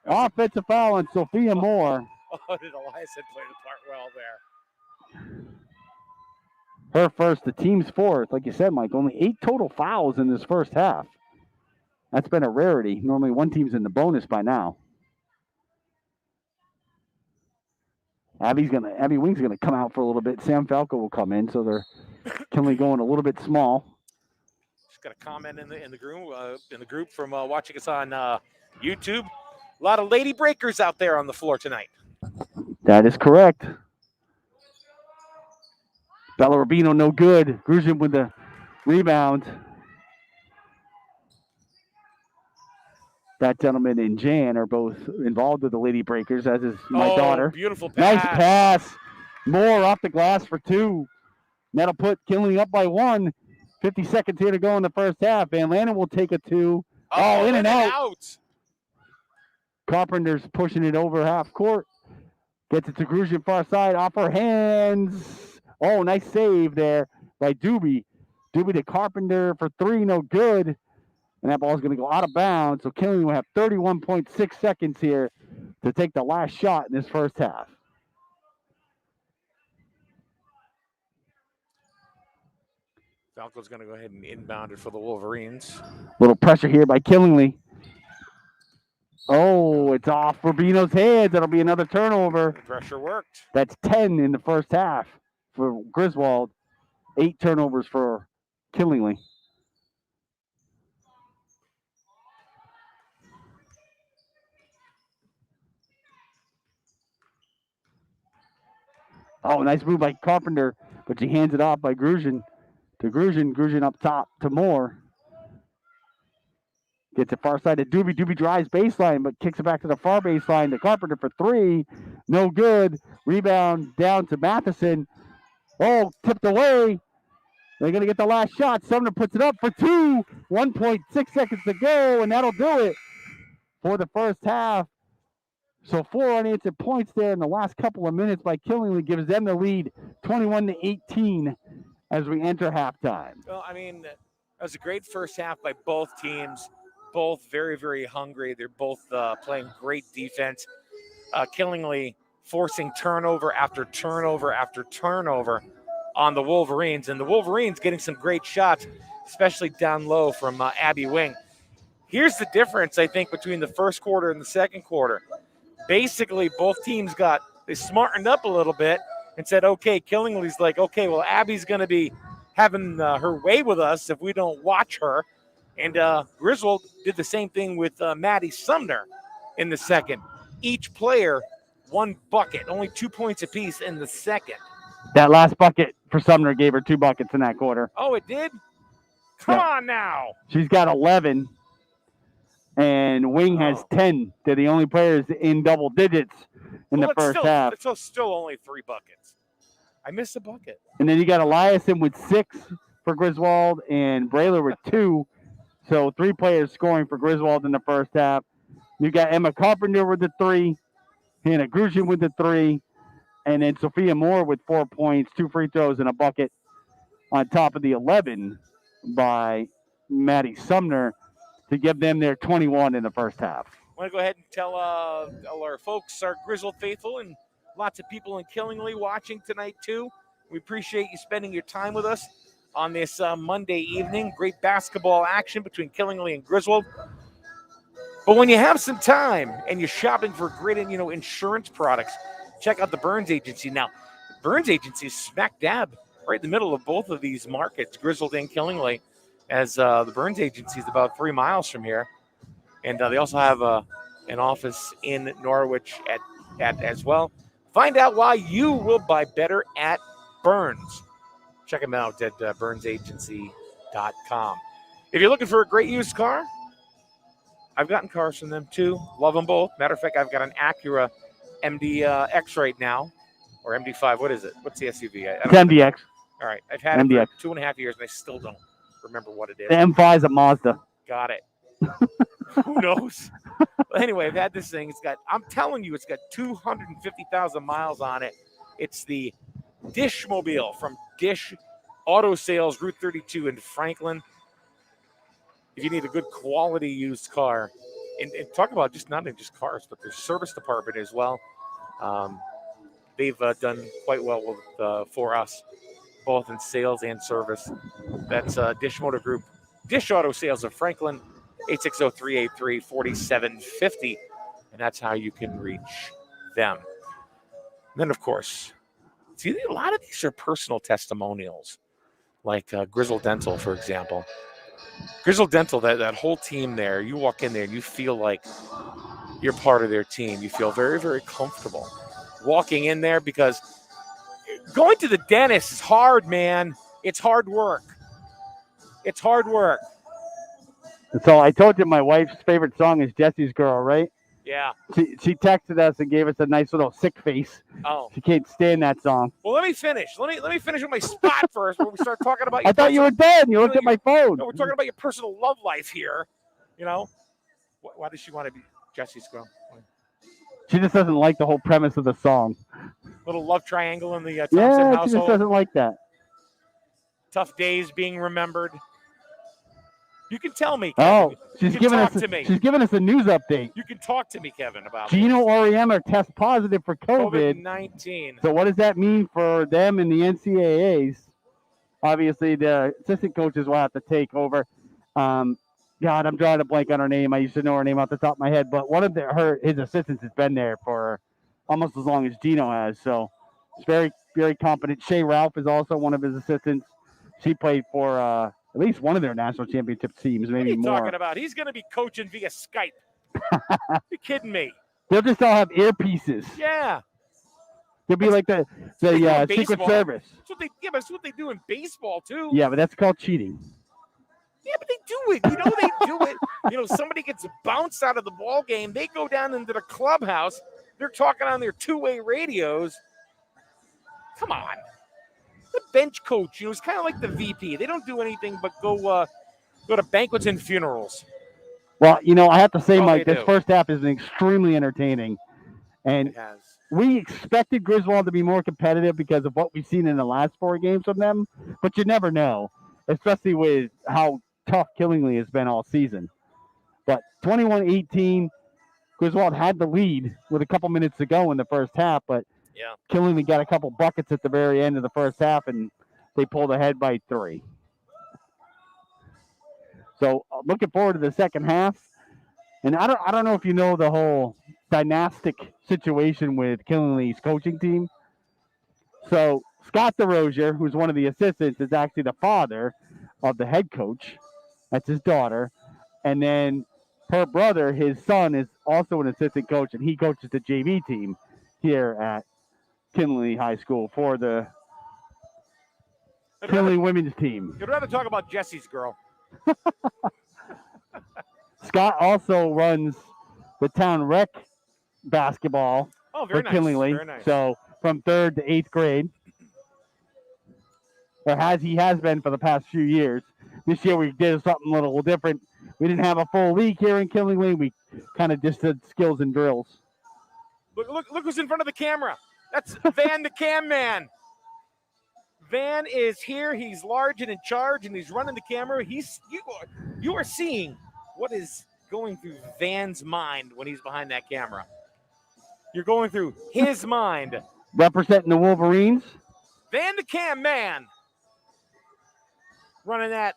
Offensive foul on Sophia Moore. Oh, did Eliason play the part well there? Her first, the team's fourth. Like you said, Mike, only 8 total fouls in this first half. That's been a rarity. Normally one team's in the bonus by now. Abby Wing's gonna come out for a little bit. Sam Falco will come in, so they're Kinley going a little bit small. Got a comment in the group from watching us on YouTube. A lot of lady breakers out there on the floor tonight. That is correct. Bella Rubino, no good. Grushin with the rebound. That gentleman and Jan are both involved with the Lady Breakers, as is my daughter. Beautiful pass. Nice pass. Moore off the glass for 2. That'll put Kinley up by 1. 50 seconds here to go in the first half. Van Lannen will take a 2. In and out. Carpenter's pushing it over half court. Gets it to Grushin far side. Off her hands. Oh, nice save there by Doobie. Doobie to Carpenter for 3. No good. And that ball's going to go out of bounds. So Kinley will have 31.6 seconds here to take the last shot in this first half. Falco's going to go ahead and inbound it for the Wolverines. Little pressure here by Killingly. Oh, it's off Rubino's head. That'll be another turnover. The pressure worked. That's 10 in the first half for Griswold. 8 turnovers for Killingly. Oh, nice move by Carpenter, but she hands it off by Grushin to Grushin. Grushin up top to Moore. Gets it far side to Doobie. Doobie drives baseline, but kicks it back to the far baseline to Carpenter for 3. No good. Rebound down to Matheson. Oh, tipped away. They're going to get the last shot. Sumner puts it up for 2. 1.6 seconds to go, and that'll do it for the first half. So 4 unanswered points there in the last couple of minutes by Killingly gives them the lead 21-18 as we enter halftime. Well, I mean, that was a great first half by both teams. Both very, very hungry. They're both playing great defense. Killingly forcing turnover after turnover after turnover on the Wolverines. And the Wolverines getting some great shots, especially down low from Abby Wing. Here's the difference, I think, between the first quarter and the second quarter. Basically, both teams they smartened up a little bit and said, okay, Killingly's like, okay, well, Abby's going to be having her way with us if we don't watch her. And Griswold did the same thing with Maddie Sumner in the second. Each player, 1 bucket, only 2 points apiece in the second. That last bucket for Sumner gave her 2 buckets in that quarter. Oh, it did? Come on now. She's got 11, and Wing has 10. They're the only players in double digits in the first half. It's still only 3 buckets. I missed a bucket. And then you got Eliason with 6 for Griswold and Brayler with 2. So 3 players scoring for Griswold in the first half. You got Emma Carpenter with the 3, Hannah Grushin with the 3, and then Sophia Moore with 4 points, 2 free throws, and a bucket on top of the 11 by Maddie Sumner to give them their 21 in the first half. I want to go ahead and tell our folks, our Griswold faithful, and lots of people in Killingly watching tonight too. We appreciate you spending your time with us on this Monday evening. Great basketball action between Killingly and Griswold. But when you have some time and you're shopping for great, insurance products, check out the Burns Agency. Now, Burns Agency is smack dab right in the middle of both of these markets, Griswold and Killingly, as the Burns Agency is about 3 miles from here. And they also have an office in Norwich at as well. Find out why you will buy better at Burns. Check them out at burnsagency.com. If you're looking for a great used car, I've gotten cars from them too. Love them both. Matter of fact, I've got an Acura MDX right now, or MD5. What is it? What's the SUV? It's MDX. All right. I've had it for 2.5 years, and I still don't remember what it is. The M5 is a Mazda. Got it. Who knows? But anyway, I've had this thing. I'm telling you, it's got 250,000 miles on it. It's the Dishmobile from Dish Auto Sales, Route 32 in Franklin. If you need a good quality used car, and talk about not just cars, but their service department as well. They've done quite well with, for us, both in sales and service. That's Dish Motor Group, Dish Auto Sales of Franklin, 860-383-4750. And that's how you can reach them. And then, of course, see, a lot of these are personal testimonials, like Griswold Dental, for example. Griswold Dental, that whole team there, you walk in there and you feel like you're part of their team. You feel very, very comfortable walking in there because going to the dentist is hard, man. It's hard work. It's hard work. So I told you my wife's favorite song is Jesse's Girl, right? Yeah. She texted us and gave us a nice little sick face. Oh. She can't stand that song. Well, let me finish. Let me finish with my spot first before we start talking about your I thought you were done. You looked at my phone. No, we're talking about your personal love life here. You know? Why does she want to be Jesse's girl? She just doesn't like the whole premise of the song. Little love triangle in the Thompson Yeah, household. she just doesn't like that. Tough days being remembered. You can tell me, Oh, Kevin. she's You can giving talk us to me. she's giving us a news update. You can talk to me, Kevin, about Gino Auriemma test positive for COVID. COVID-19. So what does that mean for them in the NCAAs? Obviously, the assistant coaches will have to take over. God, I'm drawing a blank on her name. I used to know her name off the top of my head, but one of his assistants has been there for almost as long as Gino has. So it's very, very competent. Shay Ralph is also one of his assistants. She played for at least one of their national championship teams, maybe What are you more. talking about? He's going to be coaching via Skype. You kidding me? They'll just all have earpieces. Yeah. They'll be like the Secret baseball. Service. That's what they do in baseball too. Yeah, but that's called cheating. Yeah, but they do it. You know they do it. You know, somebody gets bounced out of the ball game. They go down into the clubhouse. They're talking on their two-way radios. Come on. The bench coach, it's kind of like the VP. They don't do anything but go to banquets and funerals. Well, I have to say, Mike, they this do. first half has been extremely entertaining. And It has. we expected Griswold to be more competitive because of what we've seen in the last 4 games from them. But you never know, especially with how tough Killingly has been all season. But 21-18, Griswold had the lead with a couple minutes to go in the first half, but Yeah. Killingly got a couple buckets at the very end of the first half, and they pulled ahead by 3. So looking forward to the second half. And I don't know if you know the whole dynastic situation with Killingly's coaching team. So Scott DeRozier, who's one of the assistants, is actually the father of the head coach. That's his daughter. And then her brother, his son, is also an assistant coach, and he coaches the JV team here at Killingly High School for the Killingly women's team. You'd rather talk about Jesse's girl. Scott also runs the town rec basketball very for nice. Killingly. Very nice. So from 3rd to 8th grade. Or he has been for the past few years. This year we did something a little different. We didn't have a full league here in Killingly. We kind of just did skills and drills. Look who's in front of the camera. That's Van the Cam Man. Van is here. He's large and in charge, and he's running the camera. You are seeing what is going through Van's mind when he's behind that camera. You're going through his mind. Representing the Wolverines. Van the Cam Man. Running that.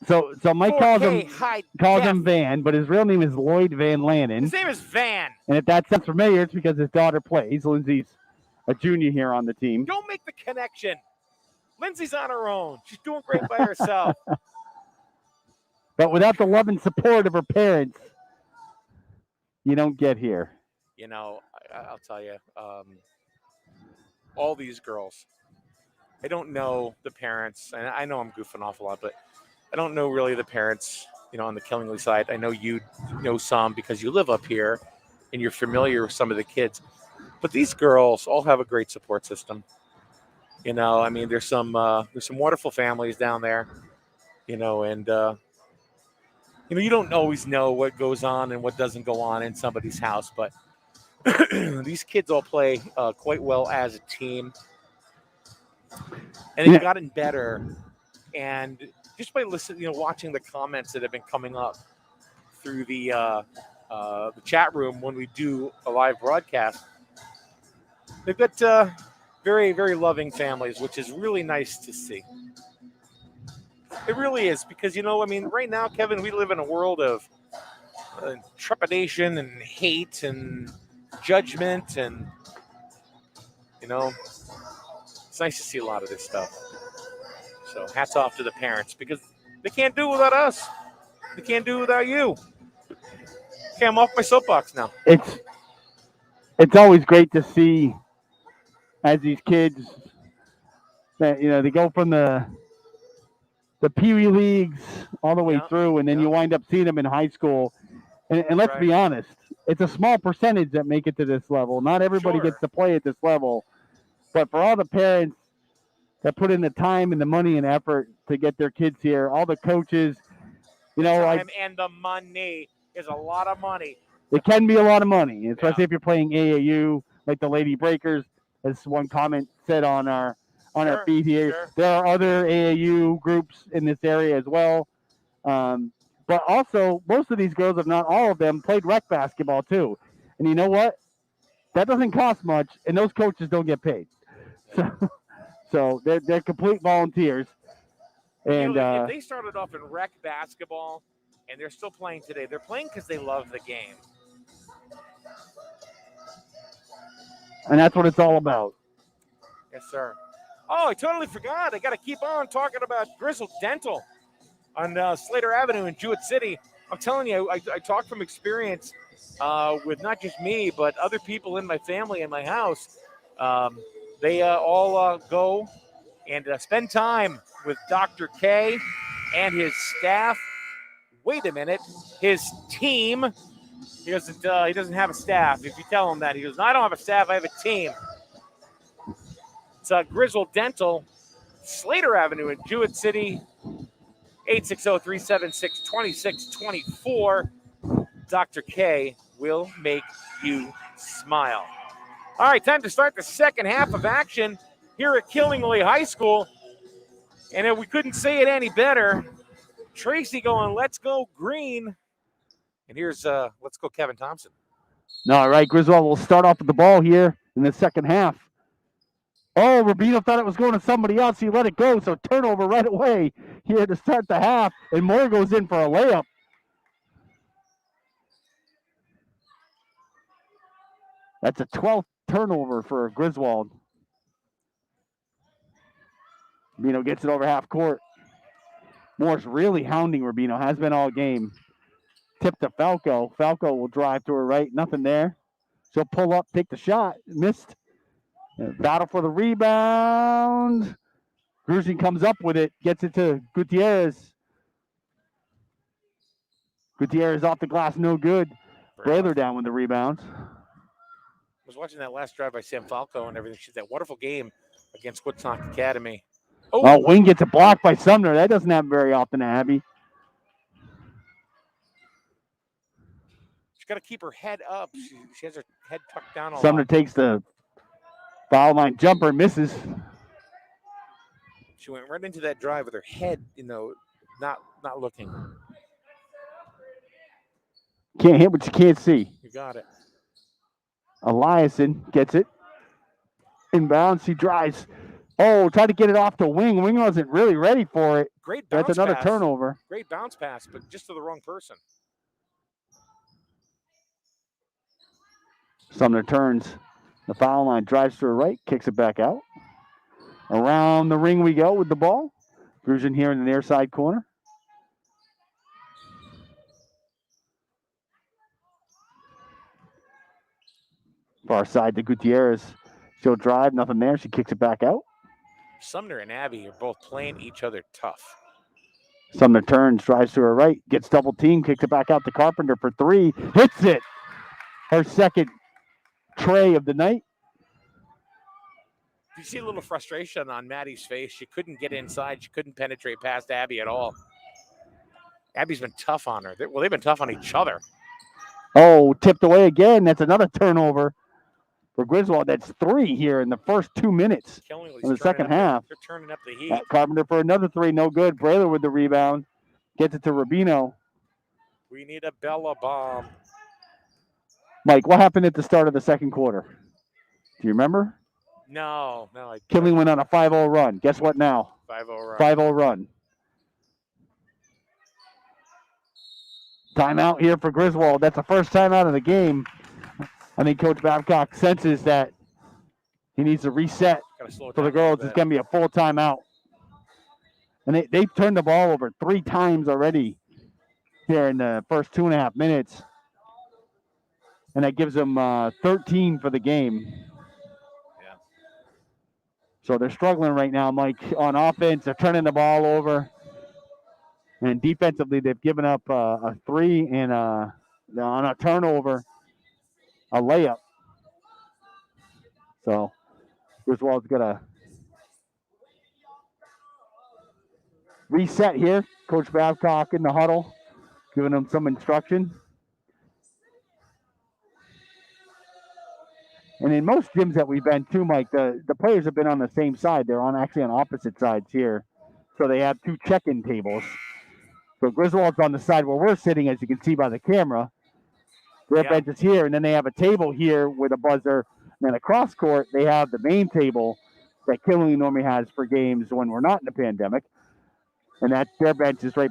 So Mike calls him Van, but his real name is Lloyd Van Lannen. His name is Van. And if that sounds familiar, it's because his daughter plays. Lindsay's a junior here on the team. Don't make the connection. Lindsay's on her own. She's doing great by herself. But without the love and support of her parents, you don't get here. I'll tell you, all these girls, I don't know the parents, and I know I'm goofing off a lot, but I don't know really the parents, on the Killingly side. I know you know some because you live up here and you're familiar with some of the kids. But these girls all have a great support system. There's some wonderful families down there, and you don't always know what goes on and what doesn't go on in somebody's house, but these kids all play quite well as a team. And they've gotten better. And just by listening, watching the comments that have been coming up through the chat room when we do a live broadcast, they've got very, very loving families, which is really nice to see. It really is because, right now, Kevin, we live in a world of trepidation and hate and judgment, and it's nice to see a lot of this stuff. So hats off to the parents because They can't do it without us. They can't do it without you. Okay, I'm off my soapbox now. It's always great to see as these kids that they go from the Pee Wee leagues all the way through, and then you wind up seeing them in high school. And let's be honest, it's a small percentage that make it to this level. Not everybody gets to play at this level, but for all the parents that put in the time and the money and effort to get their kids here, all the coaches, Time and the money is a lot of money. It can be a lot of money, especially if you're playing AAU, like the Lady Breakers, as one comment said on our feed here. Sure. There are other AAU groups in this area as well. But also, most of these girls, if not all of them, played rec basketball too. And you know what? That doesn't cost much, and those coaches don't get paid. So they're complete volunteers. And if they started off in rec basketball and they're still playing today, they're playing because they love the game. And that's what it's all about. Yes, sir. Oh, I totally forgot. I got to keep on talking about Griswold Dental on Slater Avenue in Jewett City. I'm telling you, I talk from experience with not just me, but other people in my family and my house. They all go and spend time with Dr. K and his staff. Wait a minute. His team. He doesn't have a staff. If you tell him that, he goes, no, I don't have a staff. I have a team. It's Griswold Dental, Slater Avenue in Jewett City, 860-376-2624. Dr. K will make you smile. All right, time to start the second half of action here at Killingly High School. And if we couldn't say it any better, Tracy going, let's go green. And here's let's go Kevin Thompson. All right, Griswold will start off with the ball here in the second half. Oh, Rubino thought it was going to somebody else. He let it go, so turnover right away here to start the half. And Moore goes in for a layup. That's a 12th turnover for Griswold. Rubino gets it over half court. Moore's really hounding Rubino, has been all game. Tip to Falco. Falco will drive to her right. Nothing there. She'll pull up, take the shot. Missed. Battle for the rebound. Grushin comes up with it. Gets it to Gutierrez. Gutierrez off the glass. No good. Brayler down with the rebound. I was watching that last drive by Sam Falco and everything. She's that wonderful game against Woodstock Academy. Oh, Wing gets a block by Sumner. That doesn't happen very often to Abby. She's got to keep her head up. She has her head tucked down a lot. Sumner takes the foul line jumper, misses. She went right into that drive with her head, not looking. Can't hit what you can't see. You got it. Eliason gets it. Inbounds, he drives. Oh, tried to get it off to Wing. Wing wasn't really ready for it. Great bounce That's another pass. turnover. Great bounce pass, but just to the wrong person. Sumner turns the foul line, drives to her right, kicks it back out. Around the ring we go with the ball. Grushin here in the near side corner. Far side to Gutierrez. She'll drive, nothing there. She kicks it back out. Sumner and Abby are both playing each other tough. Sumner turns, drives to her right, gets double teamed, kicks it back out to Carpenter for three. Hits it. Her second tray of the night. You see a little frustration on Maddie's face. She couldn't get inside. She couldn't penetrate past Abby at all. Abby's been tough on her. They've been tough on each other. Oh, tipped away again. That's another turnover for Griswold. That's three here in the first 2 minutes of the second half. They're turning up the heat. Carpenter for another three. No good. Brayler with the rebound. Gets it to Rubino. We need a Bella bomb. Mike, what happened at the start of the second quarter? Do you remember? No. Killing went on a 5-0 run. Guess what now? 5-0 run. 5-0 run. Timeout here for Griswold. That's the first timeout of the game. I think Coach Babcock senses that he needs to reset for the girls. It's going to be a full timeout. And they've turned the ball over 3 times already here in the first 2.5 minutes. And that gives them 13 for the game. Yeah. So they're struggling right now, Mike, on offense. They're turning the ball over. And defensively, they've given up a 3 and on a turnover, a layup. So Griswold's got to reset here. Coach Babcock in the huddle, giving them some instruction. And in most gyms that we've been to, Mike, the players have been on the same side. They're actually on opposite sides here. So they have 2 check-in tables. So Griswold's on the side where we're sitting, as you can see by the camera. Their bench is here, and then they have a table here with a buzzer. And then across court, they have the main table that Killenly normally has for games when we're not in the pandemic. And their bench is right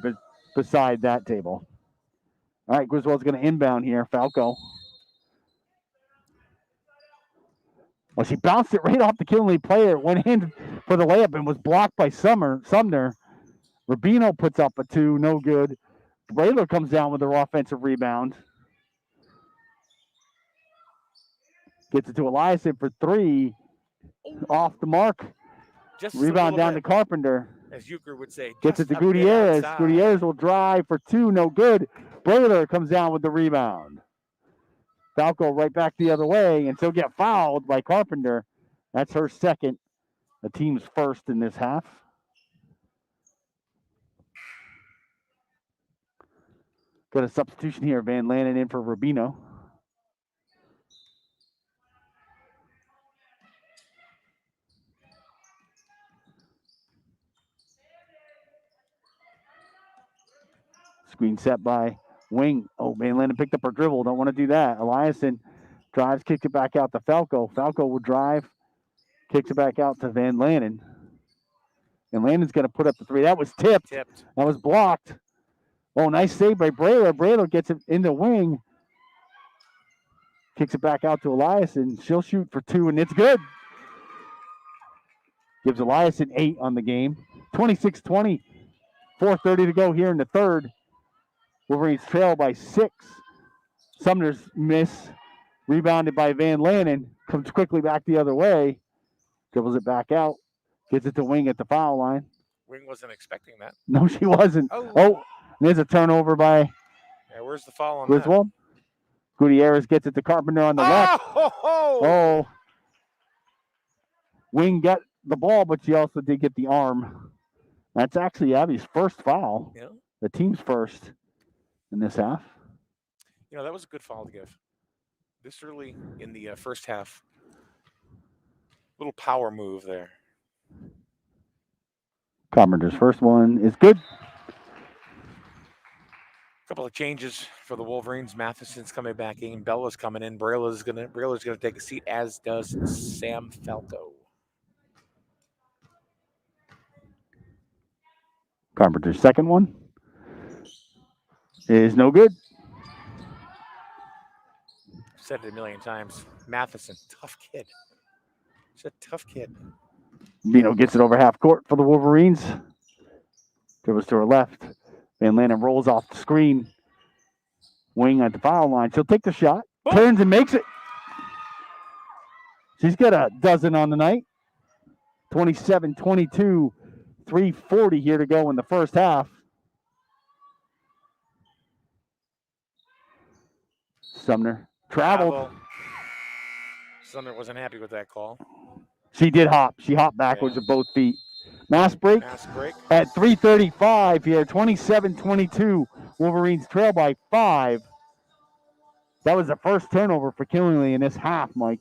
beside that table. All right, Griswold's going to inbound here. Falco. Well, she bounced it right off the Killenly player. Went in for the layup and was blocked by Sumner. Rubino puts up a 2, no good. Brayler comes down with their offensive rebound. Gets it to Eliason for 3. Off the mark. Just Rebound down to Carpenter. As Euchre would say. Gets it to Gutierrez. Gutierrez will drive for 2, no good. Brayler comes down with the rebound. Falco right back the other way, and so get fouled by Carpenter. That's her second. The team's first in this half. Got a substitution here. Van Lannen in for Rubino. Screen set by Wing. Oh, Van Lannen picked up her dribble. Don't want to do that. Eliason drives, kicks it back out to Falco. Falco will drive, kicks it back out to Van Lannen. And Lannon's going to put up the 3. That was tipped. That was blocked. Oh, nice save by Brayler. Brayler gets it in the wing. Kicks it back out to Eliason. She'll shoot for 2, and it's good. Gives Eliason 8 on the game. 26-20. 4:30 to go here in the third. Wolverines trail by 6. Sumner's miss. Rebounded by Van Lannen. Comes quickly back the other way. Dribbles it back out. Gets it to Wing at the foul line. Wing wasn't expecting that. No, she wasn't. Oh, there's a turnover by Yeah, where's the foul on Griswold? Gutierrez gets it to Carpenter on the left. Oh. Wing got the ball, but she also did get the arm. That's actually Abby's first foul. Yeah. The team's first in this half. You know, that was a good foul to give. This early in the first half. Little power move there. Carpenter's first one is good. Couple of changes for the Wolverines. Matheson's coming back in. Bella's coming in. Brayler's gonna take a seat, as does Sam Falco. Carpenter's second one is no good. Said it a million times. Matheson, tough kid. He's a tough kid. Bino gets it over half court for the Wolverines. Dribbles to her left. Van Lannen rolls off the screen. Wing at the foul line. She'll take the shot. Boom. Turns and makes it. She's got a dozen on the night. 27-22. 3:40 here to go in the first half. Sumner traveled. Sumner wasn't happy with that call. She did hop. She hopped backwards with both feet. Mass break at 3:35 here. 27-22. Wolverines trail by 5. That was the first turnover for Killenly in this half, Mike.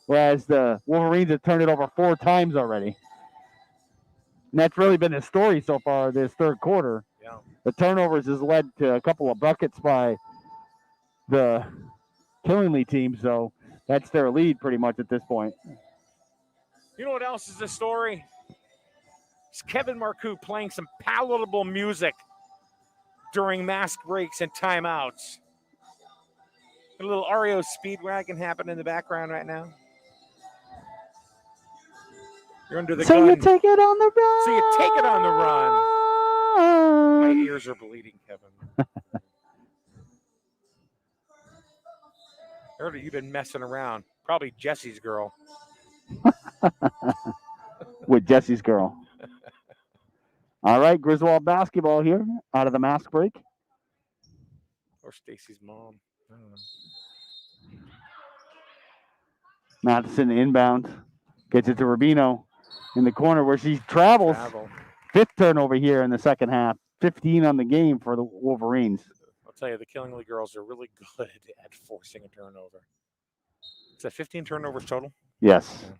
Whereas the Wolverines have turned it over 4 times already. And that's really been the story so far this third quarter. Yeah. The turnovers has led to a couple of buckets by the Killenly team, so that's their lead pretty much at this point. You know what else is the story? It's Kevin Marcoux playing some palatable music during mask breaks and timeouts. A little REO Speedwagon happening in the background right now. You're under the gun. So you take it on the run. So you take it on the run. My on. ears are bleeding, Kevin. Heard you've been messing around. Probably Jesse's girl. With Jesse's girl. All right, Griswold basketball here out of the mask break. Or Stacy's mom. I don't know. Matheson inbound. Gets it to Rubino in the corner where she travels. Travel. 5th turnover here in the second half. 15 on the game for the Wolverines. I'll tell you, the Killingly girls are really good at forcing a turnover. Is that 15 turnovers total? Yes. Yeah.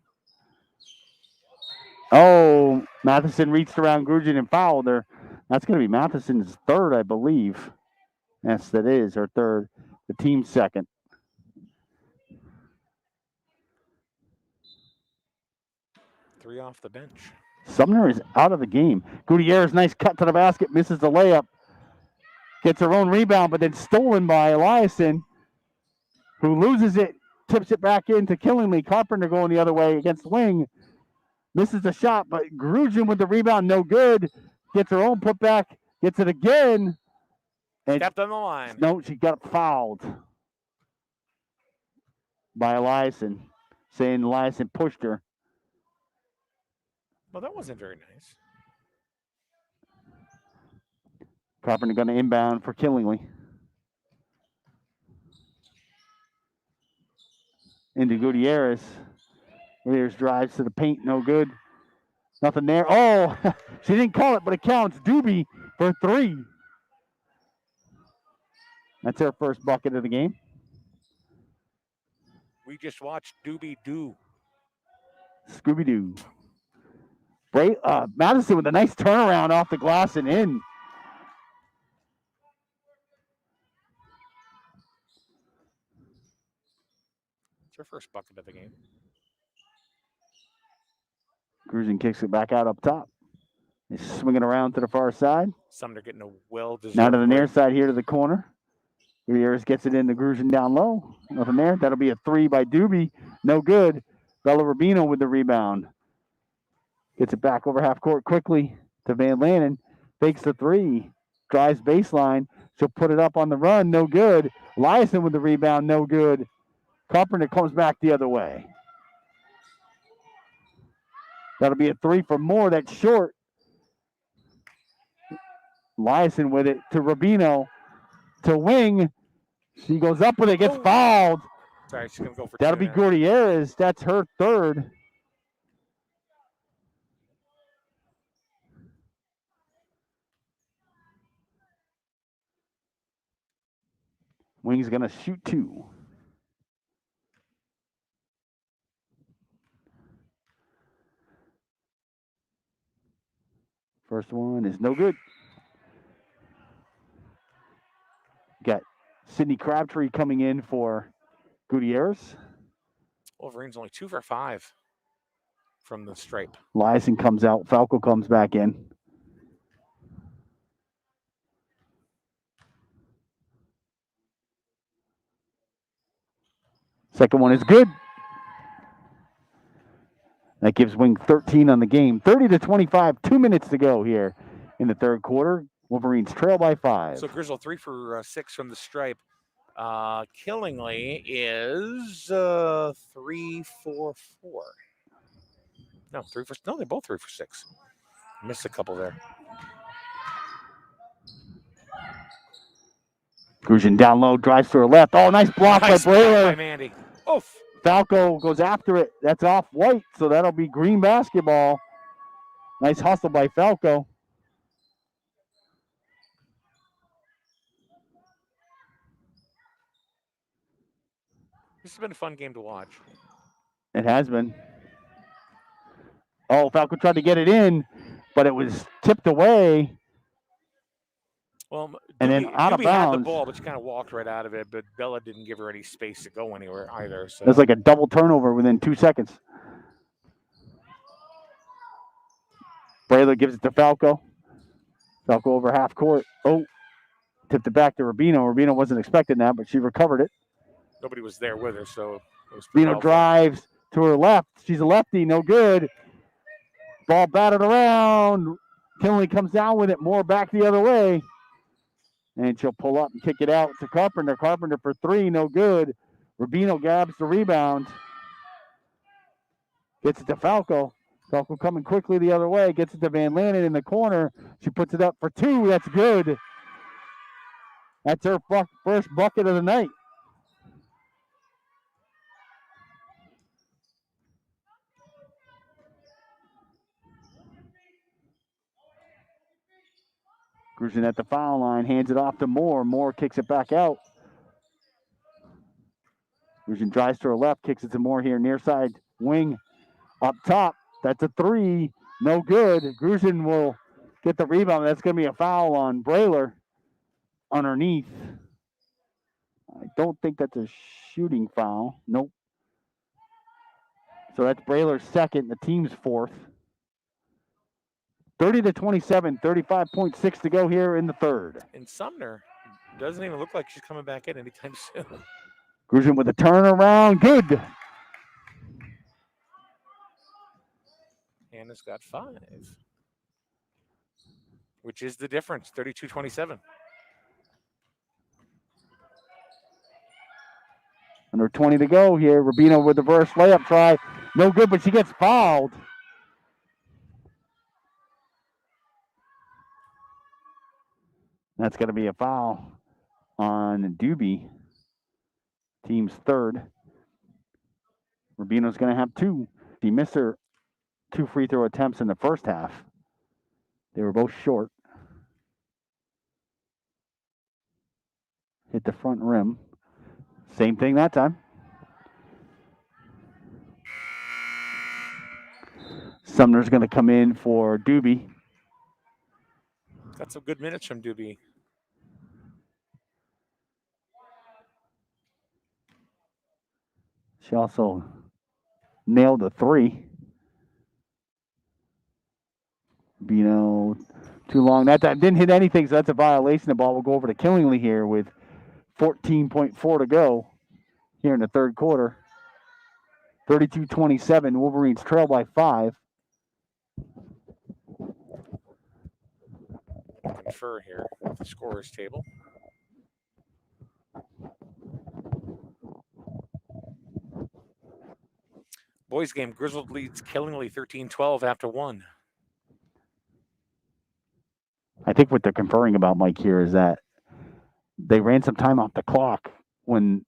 Oh, Matheson reached around Grugin and fouled her. That's going to be Matheson's third, I believe. Yes, that is her third. The team's second. Three off the bench. Sumner is out of the game. Gutierrez, nice cut to the basket, misses the layup. Gets her own rebound, but then stolen by Eliason, who loses it, tips it back into Killingly. Carpenter going the other way against Wing. Misses the shot, but Grugin with the rebound, no good. Gets her own putback, gets it again. And stepped on the line. No, she got fouled by Eliason, saying Eliason pushed her. Well, that wasn't very nice. Carpenter going to inbound for Killingly. Into Gutierrez. Gutierrez drives to the paint, no good. Nothing there. Oh, she didn't call it, but it counts. Doobie for 3. That's her first bucket of the game. We just watched Doobie do. Scooby-Doo. Madison with a nice turnaround off the glass and in. It's her first bucket of the game. Grugin kicks it back out up top. He's swinging around to the far side. Sumner getting a well-deserved. Now to the near break. side here to the corner. Gutierrez gets it into Grugin down low. Nothing there. That'll be a 3 by Doobie. No good. Bella Rubino with the rebound. Gets it back over half court quickly to Van Lanen. Fakes the 3. Drives baseline. She'll put it up on the run. No good. Eliason with the rebound. No good. Carpenter comes back the other way. That'll be a 3 for Moore. That's short. Eliason with it to Rubino. To Wing. She goes up with it. Gets fouled. Sorry, she's going to go for That'll 2 be now. Gutierrez. That's her third. Wing's going to shoot 2. First one is no good. Got Sidney Crabtree coming in for Gutierrez. Wolverines only 2 for 5 from the stripe. Eliason comes out. Falco comes back in. Second one is good. That gives Wing 13 on the game. 30-25, 2 minutes to go here in the third quarter. Wolverines trail by 5. So Griswold 3 for 6 from the stripe. Killingly is 3 for 4. No, 3 for. No, they're both 3 for 6. Missed a couple there. Grugin down low, drives to her left. Oh, nice block Nice by block Brailer. by Mandy. Oof. Falco goes after it. That's off white, so that'll be green basketball. Nice hustle by Falco. This has been a fun game to watch. It has been. Oh, Falco tried to get it in, but it was tipped away. Well, And then out of Doobie had the bounds. ball, but she kind of walked right out of it. But Bella didn't give her any space to go anywhere either. So It was like a double turnover within 2 seconds. Brailer gives it to Falco. Falco over half court. Oh, tipped it back to Rubino. Rubino wasn't expecting that, but she recovered it. nobody was there with her, so it was Rubino drives to her left. She's a lefty, no good. Ball batted around. Kinley comes down with it. Moore back the other way. And she'll pull up and kick it out to Carpenter. Carpenter for three, no good. Rubino grabs the rebound. Gets it to Falco. Falco coming quickly the other way. Gets it to Van Lanen in the corner. She puts it up for two. That's good. That's her first bucket of the night. Grushin at the foul line. Hands it off to Moore. Moore kicks it back out. Grushin drives to her left. Kicks it to Moore here. Near side wing. Up top. That's a three. No good. Grushin will get the rebound. That's going to be a foul on Brayler underneath. I don't think that's a shooting foul. Nope. So that's Brayler's second, the team's fourth. 30-27, 35.6 to go here in the third. And Sumner doesn't even look like she's coming back in anytime soon. Grushin with a turnaround. Good. Hannah's got 5, which is the difference, 32-27. Under 20 to go here. Rubino with the reverse layup try. No good, but she gets fouled. That's going to be a foul on Doobie. Team's third. Rubino's going to have 2. She missed her 2 free throw attempts in the first half. They were both short. Hit the front rim. Same thing that time. Sumner's going to come in for Doobie. Got some good minutes from Doobie. She also nailed a 3. Rubino too long. That time didn't hit anything, so that's a violation. The ball will go over to Killingly here with 14.4 to go here in the third quarter. 32-27. Wolverines trail by 5. Confer here with the scorer's table. Boys game, Griswold leads Killingly 13-12 after 1. I think what they're conferring about, Mike, here is that they ran some time off the clock when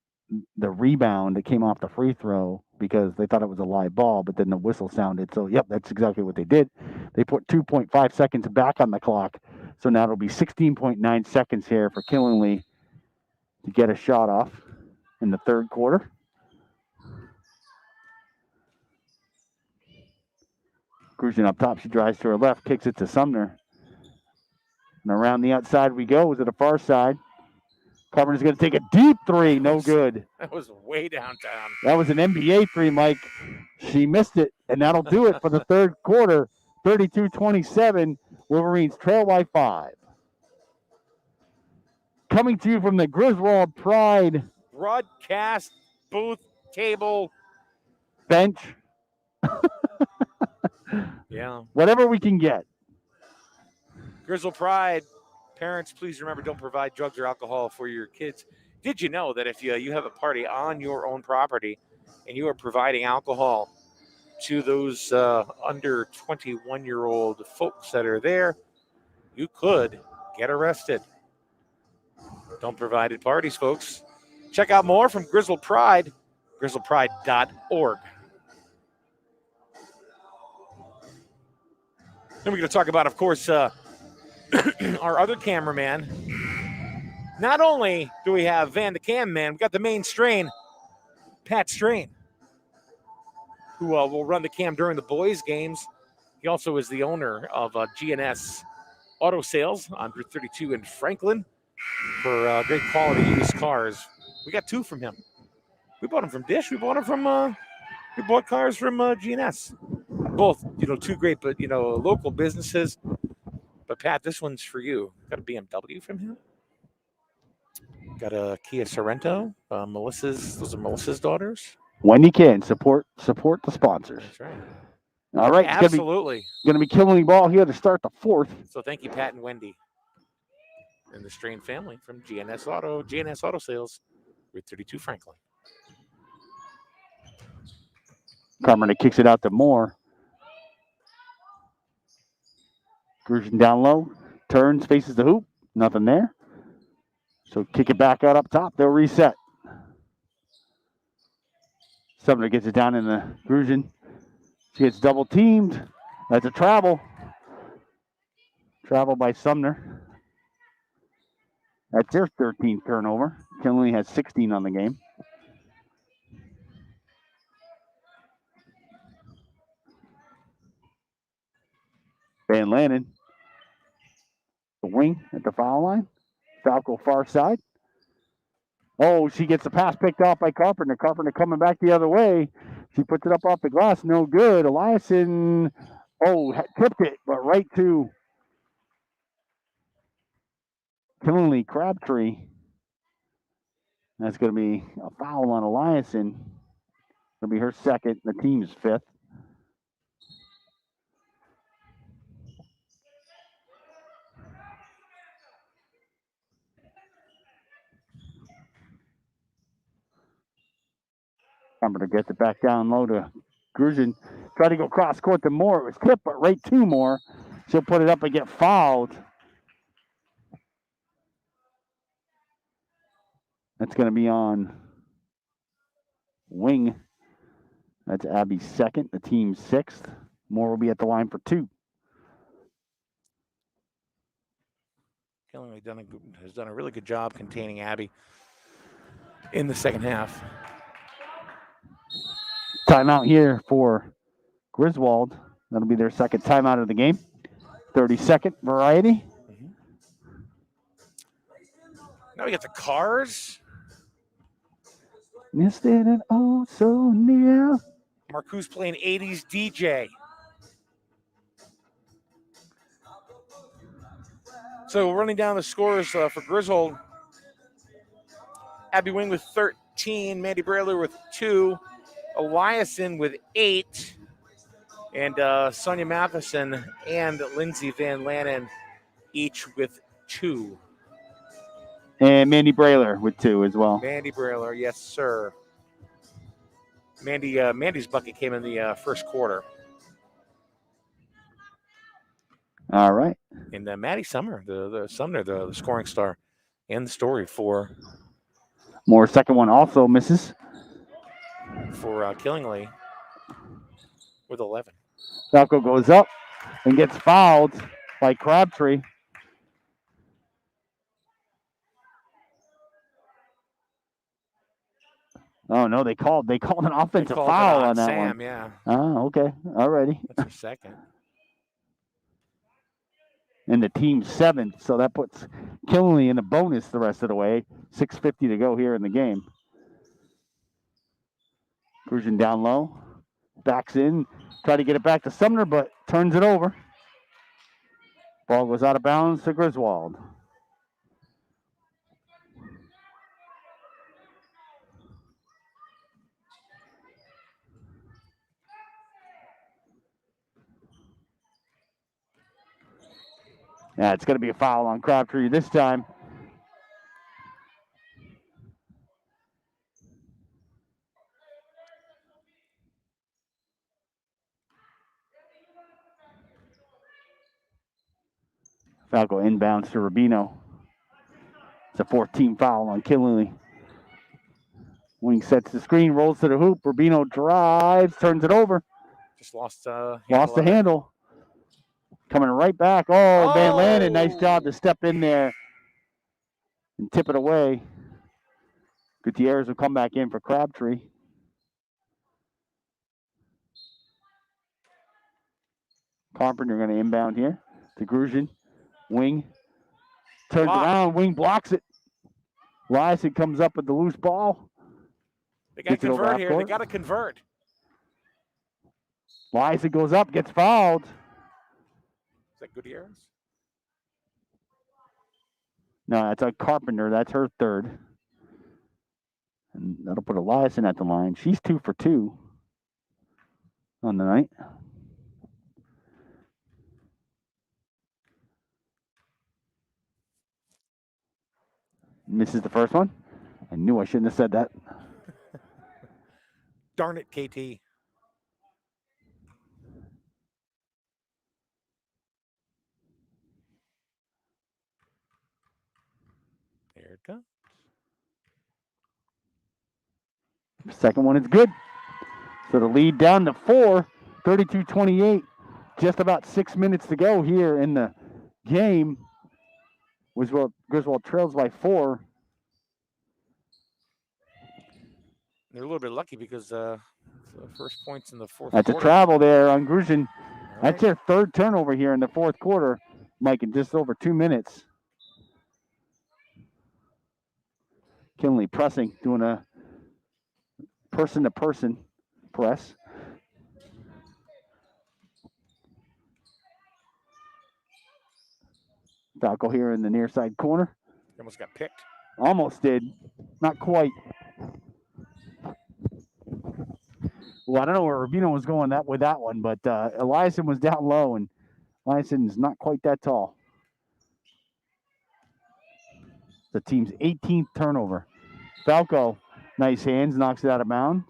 the rebound that came off the free throw because they thought it was a live ball, but then the whistle sounded. So, yep, that's exactly what they did. They put 2.5 seconds back on the clock. So now it'll be 16.9 seconds here for Killingly to get a shot off in the third quarter. Grushin up top. She drives to her left, kicks it to Sumner. And around the outside we go to the far side. Carpenter's going to take a deep 3. No good. That was way downtown. That was an NBA 3, Mike. She missed it, and that'll do it for the third quarter. 32-27. Wolverines trail by 5. Coming to you from the Griswold Pride Broadcast booth table bench. Yeah. Whatever we can get. Griswold Pride. Parents, please remember, don't provide drugs or alcohol for your kids. Did you know that if you have a party on your own property and you are providing alcohol to those under 21-year-old folks that are there, you could get arrested. Don't provide at parties, folks. Check out more from Griswold Pride, griswoldpride.org. Then we're going to talk about, of course, our other cameraman. Not only do we have Van the Cam Man, we've got the main strain, Pat Strain, who will run the cam during the boys' games. He also is the owner of GNS Auto Sales on Route 32 in Franklin for great quality used cars. We got 2 from him. We bought them from Dish. We bought them from. We bought cars from GNS. Both, 2 great, but local businesses. But Pat, this one's for you. Got a BMW from him. Got a Kia Sorento. Those are Melissa's daughters. When you can, support the sponsors. That's right. All right, it's Absolutely. Going to be killing ball here to start the fourth. So thank you, Pat and Wendy, and the Strain family from GNS Auto Sales, Route 32 Franklin. Carmona kicks it out to Moore. Grushin down low, turns, faces the hoop. Nothing there. So kick it back out up top. They'll reset. Sumner gets it down in the Grushin. She gets double teamed. That's a travel. Travel by Sumner. That's their 13th turnover. Kinley has 16 on the game. Van Lannon. The wing at the foul line. Falco far side. Oh, she gets the pass picked off by Carpenter. Carpenter coming back the other way. She puts it up off the glass. No good. Eliason, tipped it, but right to Kinley Crabtree. That's going to be a foul on Eliason. It'll be her second. The team's fifth. Carpenter gets it back down low to Grushin. Tried to go cross court to Moore. It was tipped, but right to Moore. She'll put it up and get fouled. That's going to be on wing. That's Abby's second, the team's sixth. Moore will be at the line for two. Killing has done a really good job containing Abby in the second half. Timeout here for Griswold. That'll be their second timeout of the game. 30-second variety. Mm-hmm. Now we get the Cars. Misted and oh so near. Marcou's playing 80s DJ. So running down the scores for Griswold. Abby Wing with 13, Mandy Brailer with 2, Eliason with 8, and Sonia Matheson and Lindsay Van Lannon each with 2. And Mandy Brailer with 2 as well. Mandy Brailer, yes, sir. Mandy's bucket came in the first quarter. All right. And Maddie Sumner, the scoring star, and the story for Moore, second one also misses. For Killingly with 11. Falco goes up and gets fouled by Crabtree. Oh no, they called an offensive foul on that Sam, one. Yeah. Oh, okay. Alrighty. That's her second. And the team's seventh, so that puts Killingly in the bonus the rest of the way. 6:50 to go here in the game. Grushin down low, backs in, try to get it back to Sumner, but turns it over. Ball goes out of bounds to Griswold. Yeah, it's going to be a foul on Crabtree this time. Falco inbounds to Rubino. It's a 14 foul on Killingly. Wing sets the screen, rolls to the hoop. Rubino drives, turns it over. Just lost the handle. Coming right back. Oh, Van Lannon, nice job to step in there and tip it away. Gutierrez will come back in for Crabtree. Carpenter going to inbound here to Grushin. Wing turns around. Wing blocks it. Lyson comes up with the loose ball. They got to convert here. They got to convert. Lyson goes up, gets fouled. Is that Gutierrez? No, that's a Carpenter. That's her third. And that'll put Eliason at the line. She's 2 for 2 on the night. Misses the first one. I knew I shouldn't have said that. Darn it, KT. There it comes. Second one is good. So the lead down to 4, 32-28. Just about 6 minutes to go here in the game. Griswold trails by 4. They're a little bit lucky because the first points in the fourth That's quarter. a travel there on Grushin. Right. That's their third turnover here in the fourth quarter, Mike, in just over 2 minutes. Kinley pressing, doing a person-to-person press. Falco here in the near side corner. He almost got picked. Almost did. Not quite. Well, I don't know where Rubino was going with that one, but Eliason was down low, and Eliason is not quite that tall. The team's 18th turnover. Falco, nice hands, knocks it out of bounds.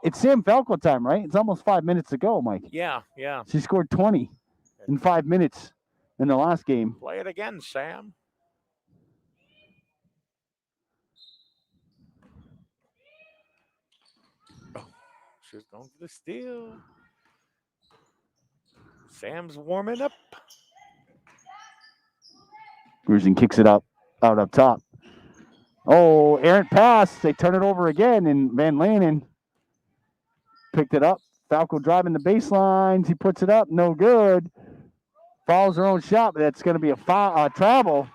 It's Sam Falco time, right? It's almost 5 minutes to go, Mike. Yeah. She scored 20 in 5 minutes in the last game. Play it again, Sam. Oh, she's going for the steal. Sam's warming up. Grusin kicks it out up top. Oh, errant pass. They turn it over again, and Van Lanen picked it up. Falco driving the baselines. He puts it up. No good. Follows her own shot, but that's going to be a travel.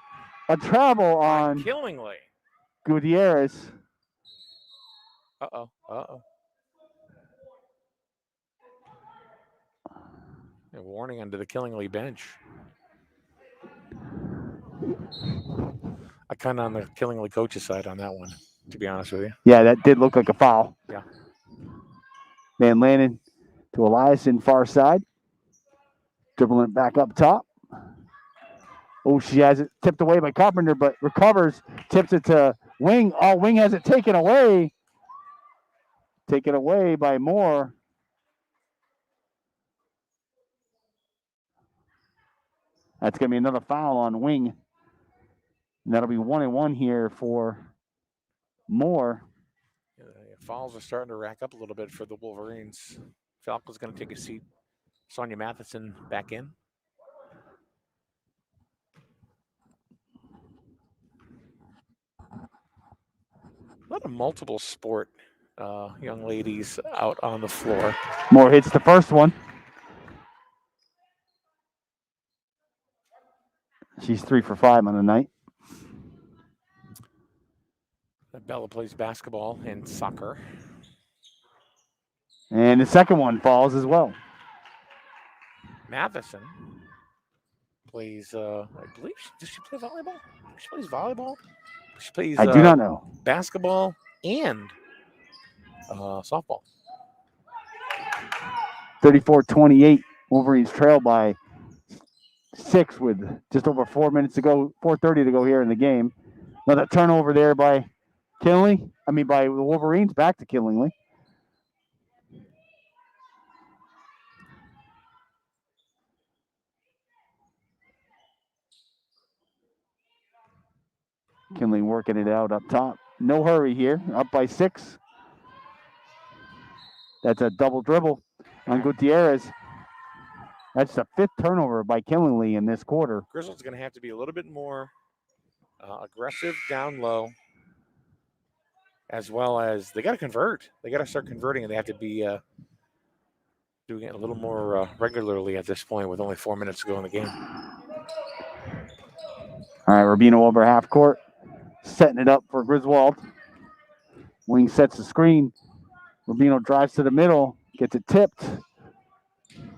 A travel on Killingly. Gutierrez. Uh-oh. A warning under the Killingly bench. I kind of on the Killingly coach's side on that one, to be honest with you. Yeah, that did look like a foul. Yeah. Van Lanen to Eliason, far side. Dribbling it back up top. Oh, she has it tipped away by Carpenter, but recovers, tips it to Wing. Oh, Wing has it taken away. Taken away by Moore. That's going to be another foul on Wing. And that'll be 1-1 here for Moore. Yeah, fouls are starting to rack up a little bit for the Wolverines. Falco's going to take a seat. Sonia Matheson back in. A lot of multiple sport young ladies out on the floor. Moore hits the first one. She's 3 for 5 on the night. Bella plays basketball and soccer. And the second one falls as well. Matheson plays, I believe, does she play volleyball? She plays volleyball. She plays. I do not know. Basketball and softball. 34-28. Wolverines trail by 6 with just over 4 minutes to go. 4:30 to go here in the game. Another turnover there by Killingly. By the Wolverines. Back to Killingly. Kinley working it out up top. No hurry here. Up by 6. That's a double dribble on Gutierrez. That's the 5th turnover by Killingly in this quarter. Griswold's going to have to be a little bit more aggressive down low, as well as they got to convert. They got to start converting, and they have to be doing it a little more regularly at this point with only 4 minutes to go in the game. All right, Rubino over half court. Setting it up for Griswold. Wing sets the screen. Rubino drives to the middle. Gets it tipped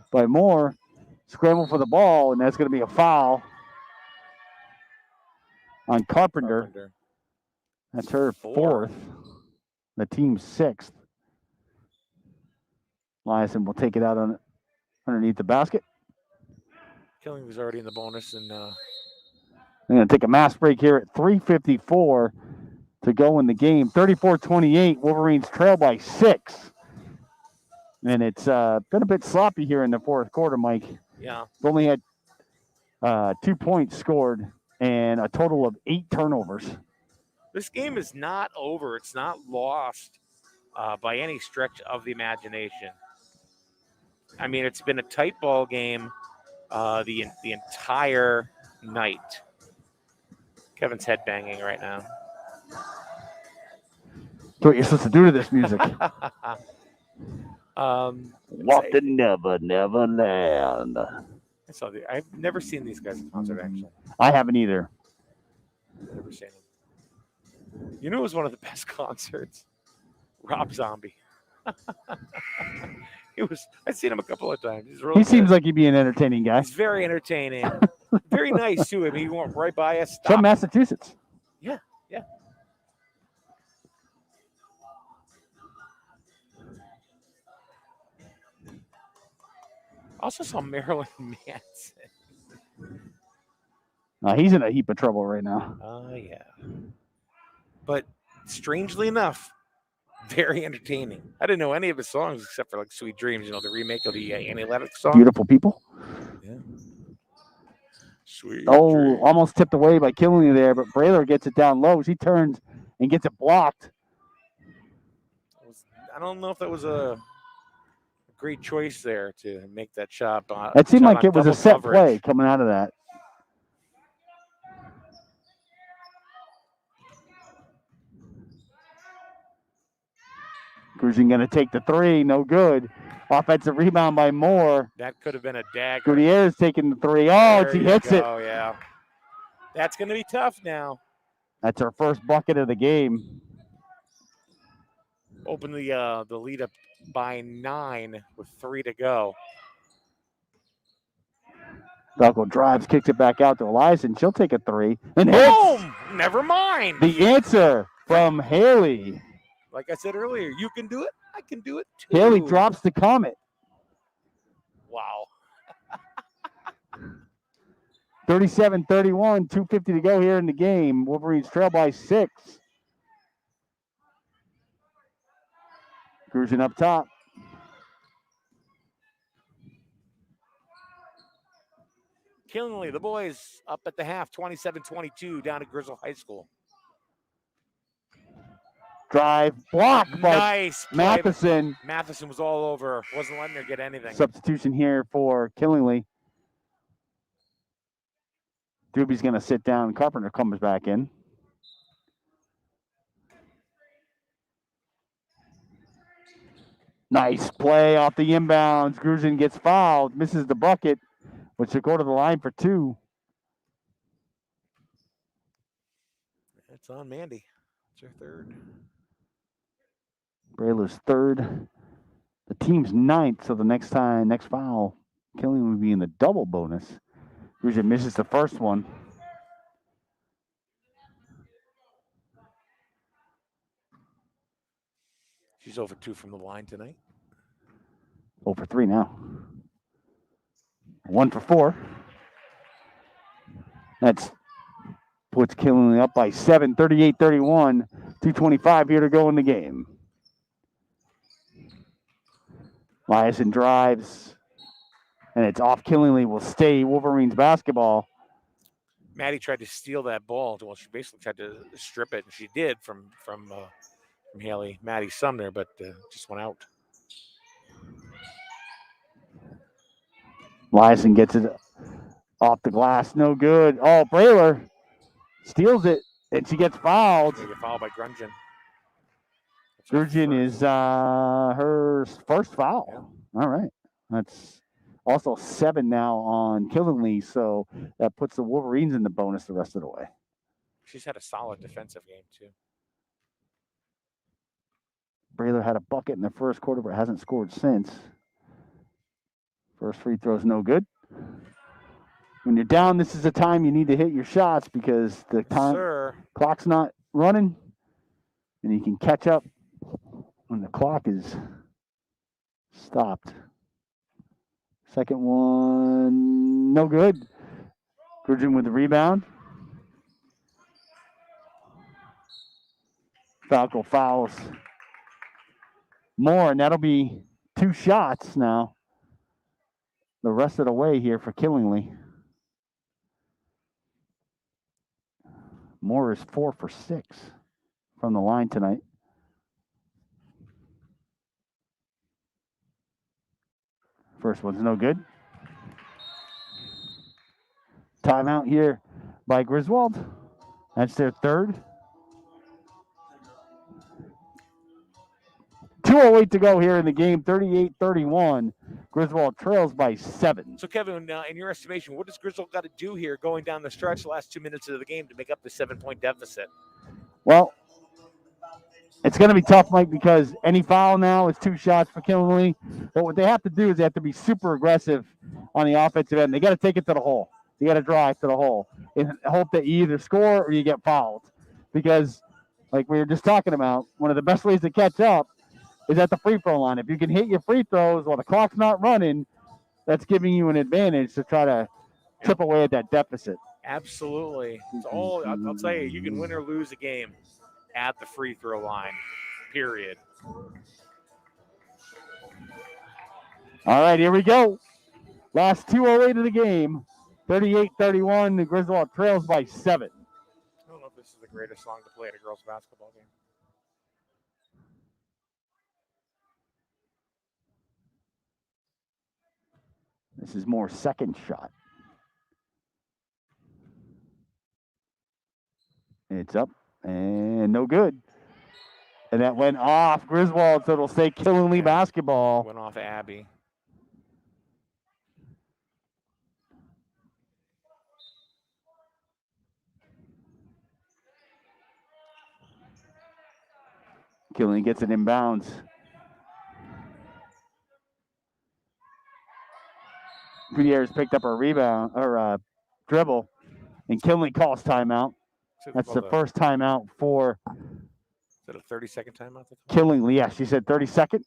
by Moore. Scramble for the ball, and that's going to be a foul on Carpenter. That's her 4th. The team's 6th. Eliason will take it out underneath the basket. Killing was already in the bonus, and I'm going to take a mass break here at 3:54 to go in the game. 34-28. Wolverines trail by 6. And it's been a bit sloppy here in the fourth quarter, Mike. Yeah. We've only had 2 points scored and a total of 8 turnovers. This game is not over. It's not lost by any stretch of the imagination. I mean, it's been a tight ball game the entire night. Kevin's head banging right now. That's what you're supposed to do to this music. Walk the Never Land. I've never seen these guys in concert, actually. I haven't either. Never seen them. You know, it was one of the best concerts. Rob Zombie. I've seen him a couple of times. He's really He seems good. like he'd be an entertaining guy. He's very entertaining. Very nice too. I mean, he went right by us. From Massachusetts. Yeah. Also saw Marilyn Manson. He's in a heap of trouble right now. Oh, yeah. But strangely enough, very entertaining. I didn't know any of his songs except for like Sweet Dreams, the remake of the Annie Lennox song. Beautiful People. Yeah. Sweet Dreams. Almost tipped away by Killing there, but Brailer gets it down low. He turns and gets it blocked. I don't know if that was a great choice there to make that shot. It seemed like it was a set play coming out of that. Gruzin going to take the 3. No good. Offensive rebound by Moore. That could have been a dagger. Gutierrez taking the 3. Oh, he hits it. Oh, yeah. That's going to be tough now. That's our first bucket of the game. Open the lead up by 9 with 3 to go. Falco drives, kicks it back out to Elias, and she'll take a 3. And boom! Never mind. The answer from Haley. Like I said earlier, you can do it. I can do it too. Haley drops the Comet. Wow. 37-31, 2:50 to go here in the game. Wolverines trail by 6. Gruzin up top. Killingly, the boys up at the half, 27-22 down at Griswold High School. Drive, block by nice Matheson. Matheson was all over. Wasn't letting her get anything. Substitution here for Killingly. Doobie's going to sit down. Carpenter comes back in. Nice play off the inbounds. Gruzin gets fouled, misses the bucket, which will go to the line for 2. It's on Mandy. It's her 3rd. Brailer's 3rd. The team's 9th, so the next foul, Killing would be in the double bonus. Gruzin misses the first one. She's over 2 from the line tonight. 0 for 3 now. 1 for 4. That's puts Killingly up by 7, 38-31. 2:25 here to go in the game. Eliason drives, and it's off. Killingly will stay Wolverines basketball. Maddie tried to steal that ball. Well, she basically tried to strip it, and she did from Haley, Maddie Sumner, but just went out. Eliason gets it off the glass. No good. Oh, Brailer steals it, and she gets fouled. She get fouled by Grungeon. Gruzin is her first foul. Yeah. All right. That's also 7 now on Killingly, so that puts the Wolverines in the bonus the rest of the way. She's had a solid defensive game, too. Brailer had a bucket in the first quarter, but hasn't scored since. First free throw's no good. When you're down, this is the time you need to hit your shots because the clock's not running, and you can catch up when the clock is stopped. Second one, no good. Gruzin with the rebound. Falco fouls Moore, and that'll be 2 shots now. The rest of the way here for Killingly. Moore is 4 for 6 from the line tonight. First one's no good. Timeout here by Griswold. That's their third. 2:08 to go here in the game. 38-31. Griswold trails by 7. So, Kevin, in your estimation, what does Griswold got to do here going down the stretch the last 2 minutes of the game to make up the 7-point deficit? Well, it's going to be tough, Mike, because any foul now is 2 shots for Killingly. But what they have to do is they have to be super aggressive on the offensive end. They got to take it to the hole. You got to drive to the hole and hope that you either score or you get fouled. Because, like we were just talking about, one of the best ways to catch up is at the free throw line. If you can hit your free throws while the clock's not running, that's giving you an advantage to try to chip away at that deficit. Absolutely. It's all, I'll tell you, you can win or lose a game at the free throw line, period. All right, here we go. Last 2:08 of the game. 38-31. The Griswold trails by 7. I don't know if this is the greatest song to play at a girls' basketball game. This is Moore's second shot. It's up and no good. And that went off Griswold, so it'll stay Killingly basketball. Went off Abby. Killingly gets it inbounds. Gutierrez picked up a rebound or dribble, and Killingly calls timeout. That's the first timeout for. Is that a 30-second timeout? Killingly, yes. She said 30-second.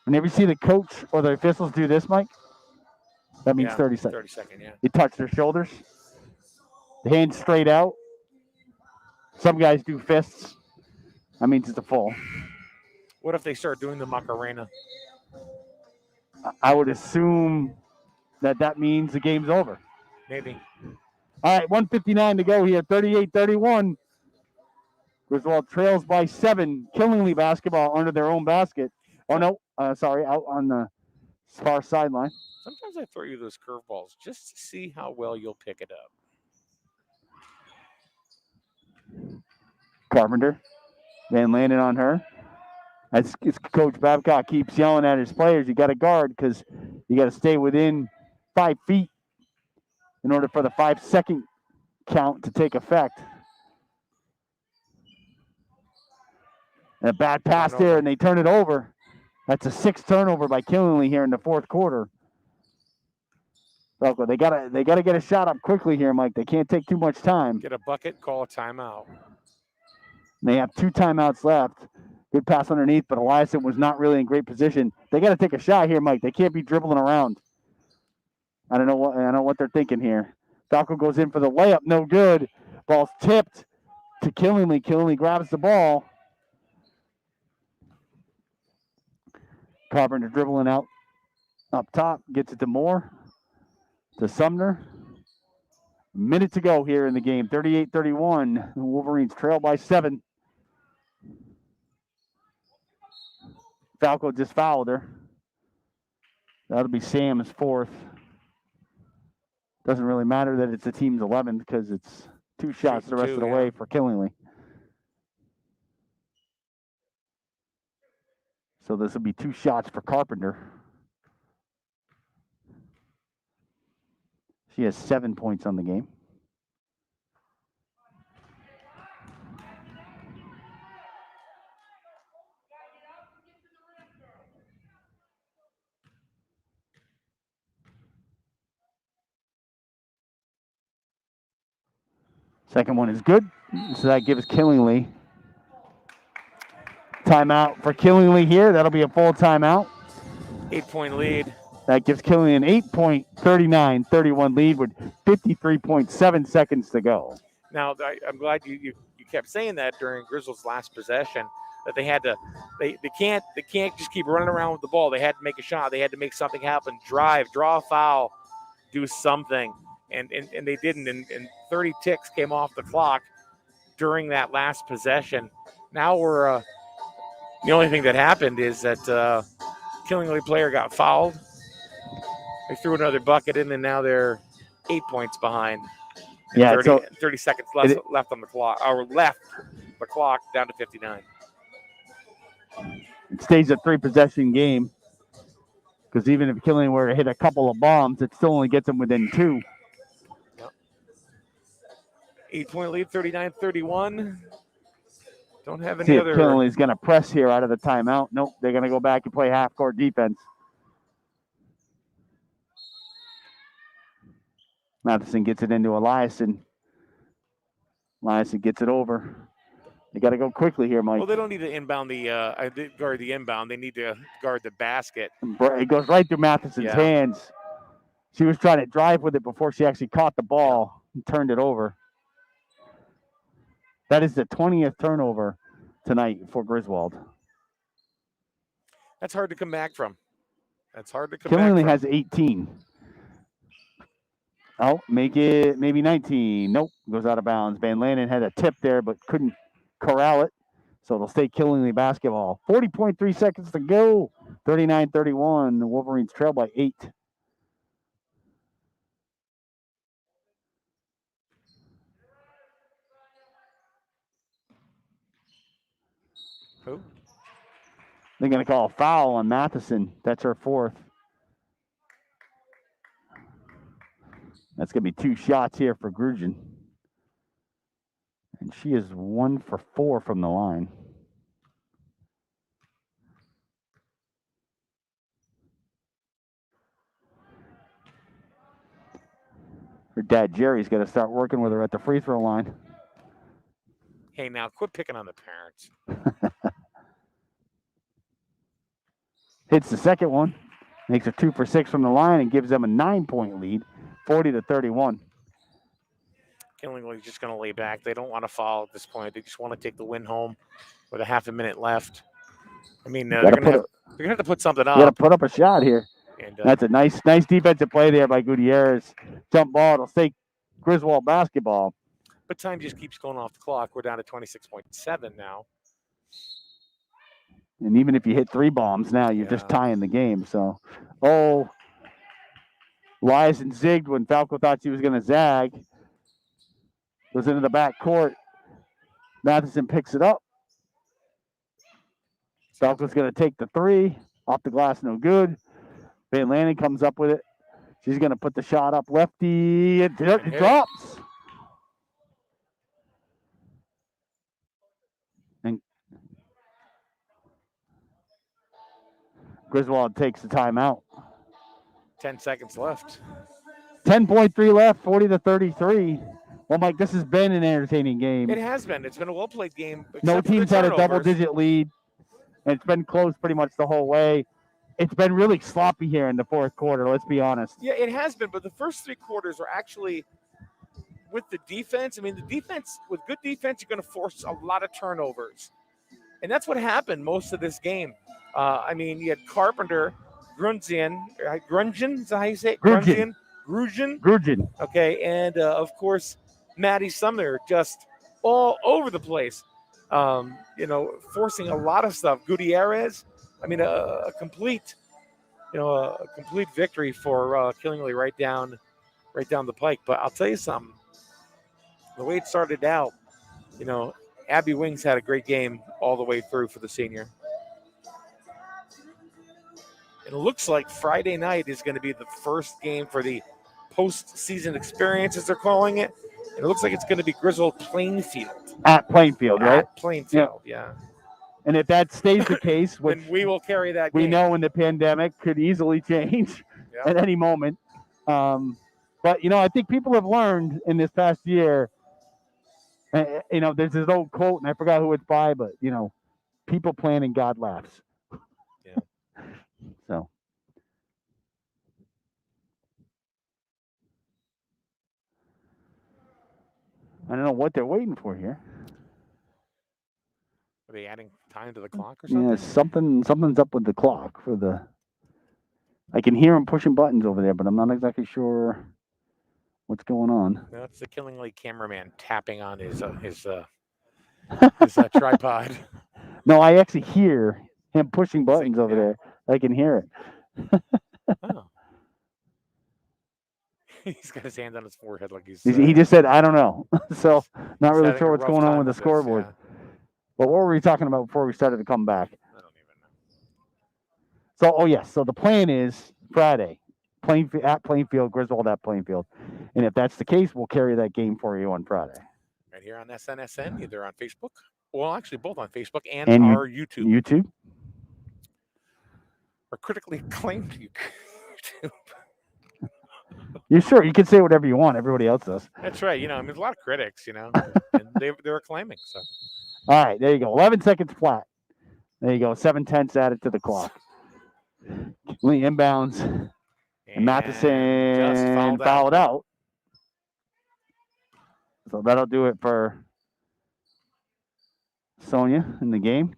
Whenever you see the coach or the officials do this, Mike, that means 30 seconds. 30-second, yeah. You touch their shoulders. The hands straight out. Some guys do fists. That means it's a full. What if they start doing the Macarena? I would assume that means the game's over. Maybe. All right, 1:59 to go here. 38-31. Griswold trails by 7. Killingly basketball under their own basket. Oh, no. Sorry, out on the far sideline. Sometimes I throw you those curveballs just to see how well you'll pick it up. Carpenter. Van landed on her. As Coach Babcock keeps yelling at his players, you got to guard because you got to stay within 5 feet in order for the 5-second count to take effect. And a bad pass there, and they turn it over. That's a 6th turnover by Killingly here in the 4th quarter. Falco, they gotta get a shot up quickly here, Mike. They can't take too much time. Get a bucket, call a timeout. They have 2 timeouts left. Good pass underneath, but Eliason was not really in great position. They got to take a shot here, Mike. They can't be dribbling around. I don't know what they're thinking here. Falco goes in for the layup, no good. Ball's tipped to Killingly. Killingly grabs the ball. Carpenter dribbling out up top, gets it to Moore, to Sumner. A minute to go here in the game. 38-31. The Wolverines trail by 7. Falco just fouled her. That'll be Sam's 4th. Doesn't really matter that it's the team's 11th because it's 2 shots the rest of the way for Killingly. So this will be 2 shots for Carpenter. She has 7 points on the game. Second one is good, so that gives Killingly timeout for Killingly here. That'll be a full timeout. 8-point lead. That gives Killingly an 8-point, 39-31 lead with 53.7 seconds to go. Now, I'm glad you kept saying that during Griswold's last possession that they had to they can't just keep running around with the ball. They had to make a shot. They had to make something happen. Drive, draw a foul, do something, and they didn't. And 30 ticks came off the clock during that last possession. Now we're the only thing that happened is that Killingly player got fouled. They threw another bucket in, and now they're 8 points behind. Yeah, 30 seconds left on the clock, or left the clock down to 59. It stays a 3-possession game because even if Killing were to hit a couple of bombs, it still only gets them within 2. Yep. 8-point lead, 39-31. Don't have any See other. if Killingly's going to press here out of the timeout. Nope, they're going to go back and play half-court defense. Matheson gets it into Eliason. Eliason gets it over. They got to go quickly here, Mike. Well, they don't need to inbound guard the inbound. They need to guard the basket. It goes right through Matheson's hands. She was trying to drive with it before she actually caught the ball and turned it over. That is the 20th turnover tonight for Griswold. That's hard to come back from. Killingly has 18. Oh, make it maybe 19. Nope, goes out of bounds. Van Lanen had a tip there, but couldn't corral it. So it'll stay Killingly basketball. 40.3 seconds to go. 39-31. The Wolverines trail by 8. Who? They're going to call a foul on Matheson. That's her 4th. That's going to be 2 shots here for Grugin. And she is 1 for 4 from the line. Her dad, Jerry's got to start working with her at the free throw line. Hey, now quit picking on the parents. Hits the second one. Makes a 2 for 6 from the line and gives them a 9-point lead, 40-31. Killingly's just going to lay back. They don't want to foul at this point. They just want to take the win home with a half a minute left. I mean, they're going to have to put something up. Got to put up a shot here. And, that's a nice defensive play there by Gutierrez. Jump ball. It'll stay Griswold basketball. But time just keeps going off the clock. We're down to 26.7 now. And even if you hit 3 bombs now, you're just tying the game. So, Eliason zigged when Falco thought she was going to zag. Goes into the back court. Matheson picks it up. Falco's going to take the 3. Off the glass, no good. Van Lanen comes up with it. She's going to put the shot up lefty. It drops. And Griswold takes the timeout. 10 seconds left. 10.3 left, 40-33. Well, Mike, this has been an entertaining game. It has been. It's been a well-played game. No team's had a double-digit lead, and it's been close pretty much the whole way. It's been really sloppy here in the 4th quarter, let's be honest. Yeah, it has been, but the first 3 quarters are actually, with the defense, I mean, with good defense, you're going to force a lot of turnovers. And that's what happened most of this game. I mean, you had Carpenter, Grunzian, is that how you say it? Grugin. Okay, and of course, Maddie Sumner just all over the place. Forcing a lot of stuff. Gutierrez, I mean, a complete victory for Killingly right down the pike. But I'll tell you something. The way it started out, Abby Wings had a great game all the way through for the senior. And it looks like Friday night is going to be the first game for the postseason experience, as they're calling it. And it looks like it's going to be Griswold Plainfield. At Plainfield, right? At Plainfield, yeah. And if that stays the case, which then we will carry that game. We know in the pandemic could easily change at any moment. But, I think people have learned in this past year, there's this old quote, and I forgot who it's by, but, people plan and God laughs. Yeah. So. I don't know what they're waiting for here. Are they adding time to the clock or something? Yeah, something's up with the clock for the. I can hear them pushing buttons over there, but I'm not exactly sure what's going on. That's the Killingly cameraman tapping on his tripod. No, I actually hear him pushing buttons over there. I can hear it. Oh. He's got his hand on his forehead like he's. He just said, "I don't know," so not really having sure a what's rough going on time with the with this, scoreboard. yeah. But what were we talking about before we started to come back? I don't even know. So, oh yes, so the plan is Friday, at Plainfield, Griswold at Plainfield, and if that's the case, we'll carry that game for you on Friday. Right here on SNSN, either on Facebook, well, actually both on Facebook and our YouTube. YouTube. Or critically acclaimed YouTube. You're sure you can say whatever you want. Everybody else does. That's right. There's a lot of critics, and they're acclaiming. So. All right, there you go. 11 seconds flat. There you go. 7/10 added to the clock. Lee inbounds. And Matheson just fouled out. So that'll do it for Sonia in the game.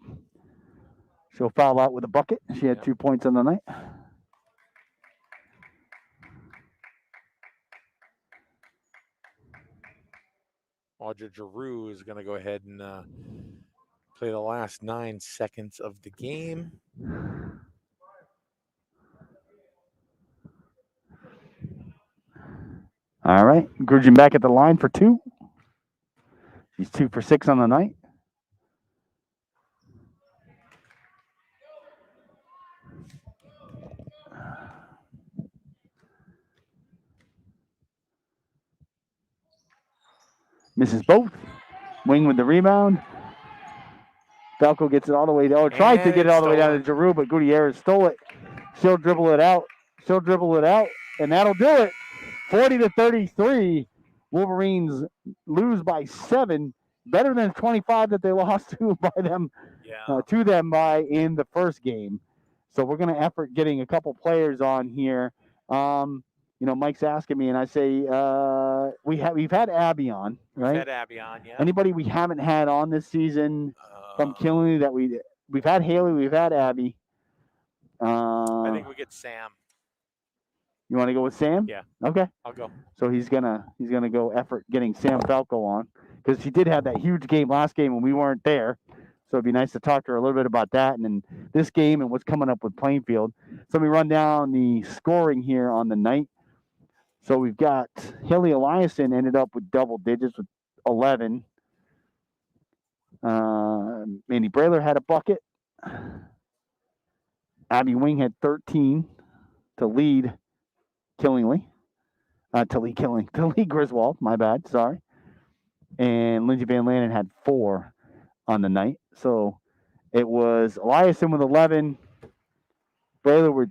She'll foul out with a bucket. She had 2 points on the night. Audra Giroux is going to go ahead and play the last 9 seconds of the game. All right. Grugin back at the line for 2. She's 2 for 6 on the night. Misses both. Wing with the rebound. Falco gets it all the way down. Tried to get it all the way down to Giroux, but Gutierrez stole it. She'll dribble it out. And that'll do it. 40-33. Wolverines lose by 7. Better than 25 that they lost to them by in the first game. So we're going to effort getting a couple players on here. Mike's asking me, and I say we've had Abby on, right? We've had Abby on, yeah. Anybody we haven't had on this season from Killingly that we've had Haley, we've had Abby. I think we get Sam. You want to go with Sam? Yeah. Okay. I'll go. So he's gonna go effort getting Sam Falco on because she did have that huge game last game when we weren't there. So it'd be nice to talk to her a little bit about that and then this game and what's coming up with Plainfield. So let me run down the scoring here on the night. So we've got Haley Eliason ended up with double digits with 11. Mandy Brayler had a bucket. Abby Wing had 13 to lead Killingly. To lead Griswold, my bad, sorry. And Lindsay Van Lanen had 4 on the night. So it was Eliason with 11, Brayler with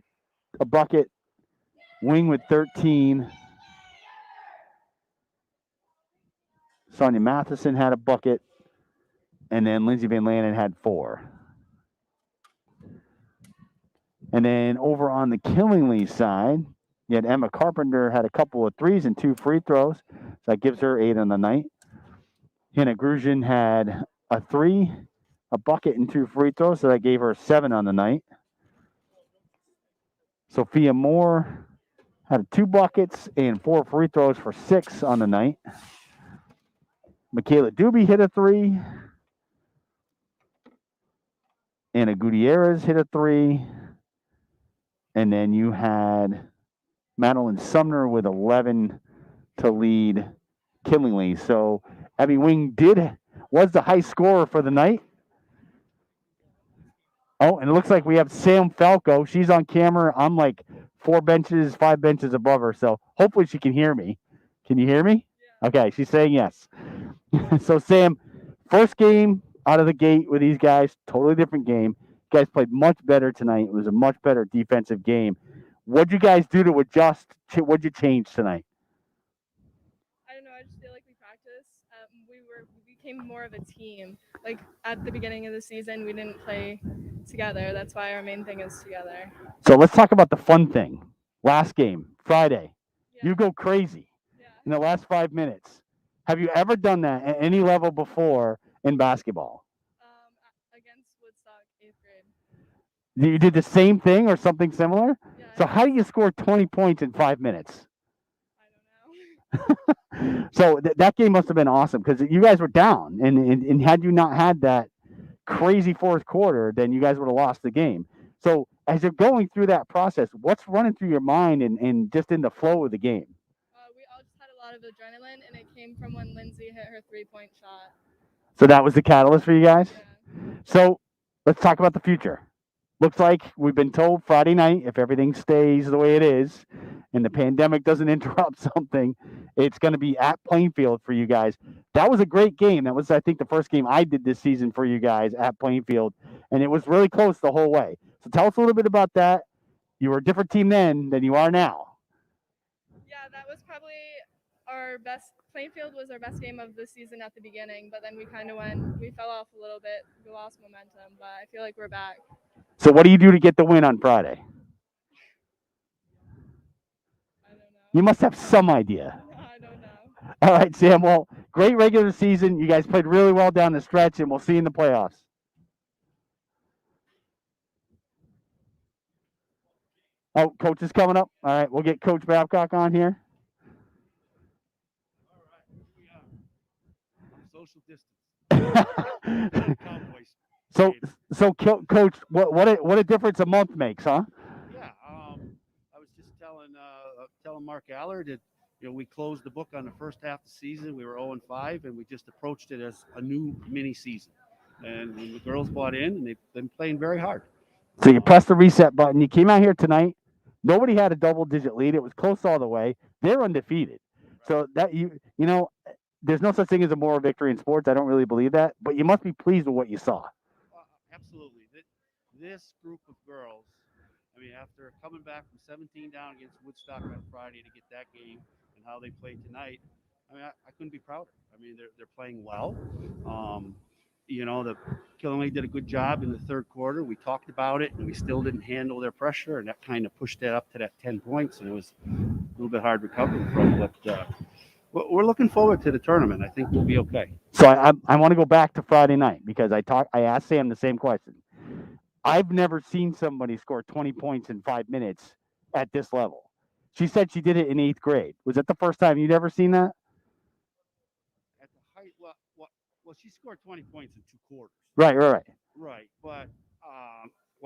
a bucket, Wing with 13, Sonia Matheson had a bucket, and then Lindsay Van Lanen had 4. And then over on the Killingly side, you had Emma Carpenter had a couple of threes and 2 free throws. So that gives her 8 on the night. Hannah Grugin had a 3, a bucket, and 2 free throws. So that gave her 7 on the night. Sophia Moore had 2 buckets and 4 free throws for 6 on the night. Michaela Doobie hit a 3. Anna Gutierrez hit a 3. And then you had Madeline Sumner with 11 to lead Killingly. So Abby Wing was the high scorer for the night. Oh, and it looks like we have Sam Falco. She's on camera. I'm like 5 benches above her. So hopefully she can hear me. Can you hear me? Yeah. Okay, she's saying yes. So Sam, first game out of the gate with these guys, totally different game. You guys played much better tonight. It was a much better defensive game. What'd you guys do to adjust? What'd you change tonight? I don't know. I just feel like we practiced. We became more of a team. Like at the beginning of the season, we didn't play together. That's why our main thing is together. So let's talk about the fun thing. Last game, Friday. Yeah. You go crazy in the last 5 minutes. Have you ever done that at any level before in basketball? Against Woodstock, 8th grade. You did the same thing or something similar? Yeah. So how do you score 20 points in 5 minutes? I don't know. So that game must have been awesome because you guys were down, and had you not had that crazy fourth quarter, then you guys would have lost the game. So as you're going through that process, what's running through your mind and just in the flow of the game? We all just had a lot of adrenaline, and it came from when Lindsay hit her 3-point shot. So that was the catalyst for you guys? Yeah. So let's talk about the future. Looks like we've been told Friday night, if everything stays the way it is and the pandemic doesn't interrupt something, it's going to be at Plainfield for you guys. That was a great game. That was, I think, the first game I did this season for you guys at Plainfield, and it was really close the whole way. So tell us a little bit about that. You were a different team then than you are now. Yeah, that was probably our best. Plainfield was our best game of the season at the beginning, but then we fell off a little bit. We lost momentum, but I feel like we're back. So what do you do to get the win on Friday? I don't know. You must have some idea. No, I don't know. All right, Sam. Well, great regular season. You guys played really well down the stretch, and we'll see you in the playoffs. Oh, coach is coming up. All right, we'll get Coach Babcock on here. Social distance. Cowboys. So, Coach, what a difference a month makes, huh? Yeah. I was just telling Mark Allard that we closed the book on the first half of the season. We were 0-5, and we just approached it as a new mini season. And the girls bought in, and they've been playing very hard. So you pressed the reset button. You came out here tonight. Nobody had a double-digit lead. It was close all the way. They're undefeated. So that there's no such thing as a moral victory in sports. I don't really believe that, but you must be pleased with what you saw. Absolutely. This group of girls, after coming back from 17 down against Woodstock on Friday to get that game and how they played tonight, I couldn't be prouder. They're playing well. The Killing League did a good job in the third quarter. We talked about it, and we still didn't handle their pressure, and that kind of pushed that up to that 10 points, and it was a little bit hard recovering from. But we're looking forward to the tournament. I think we'll be okay. So I want to go back to Friday night because I asked Sam the same question. I've never seen somebody score 20 points in 5 minutes at this level. She said she did it in 8th grade. Was that the first time you'd ever seen that? At the height, well, she scored 20 points in 2 quarters. Right. Right, but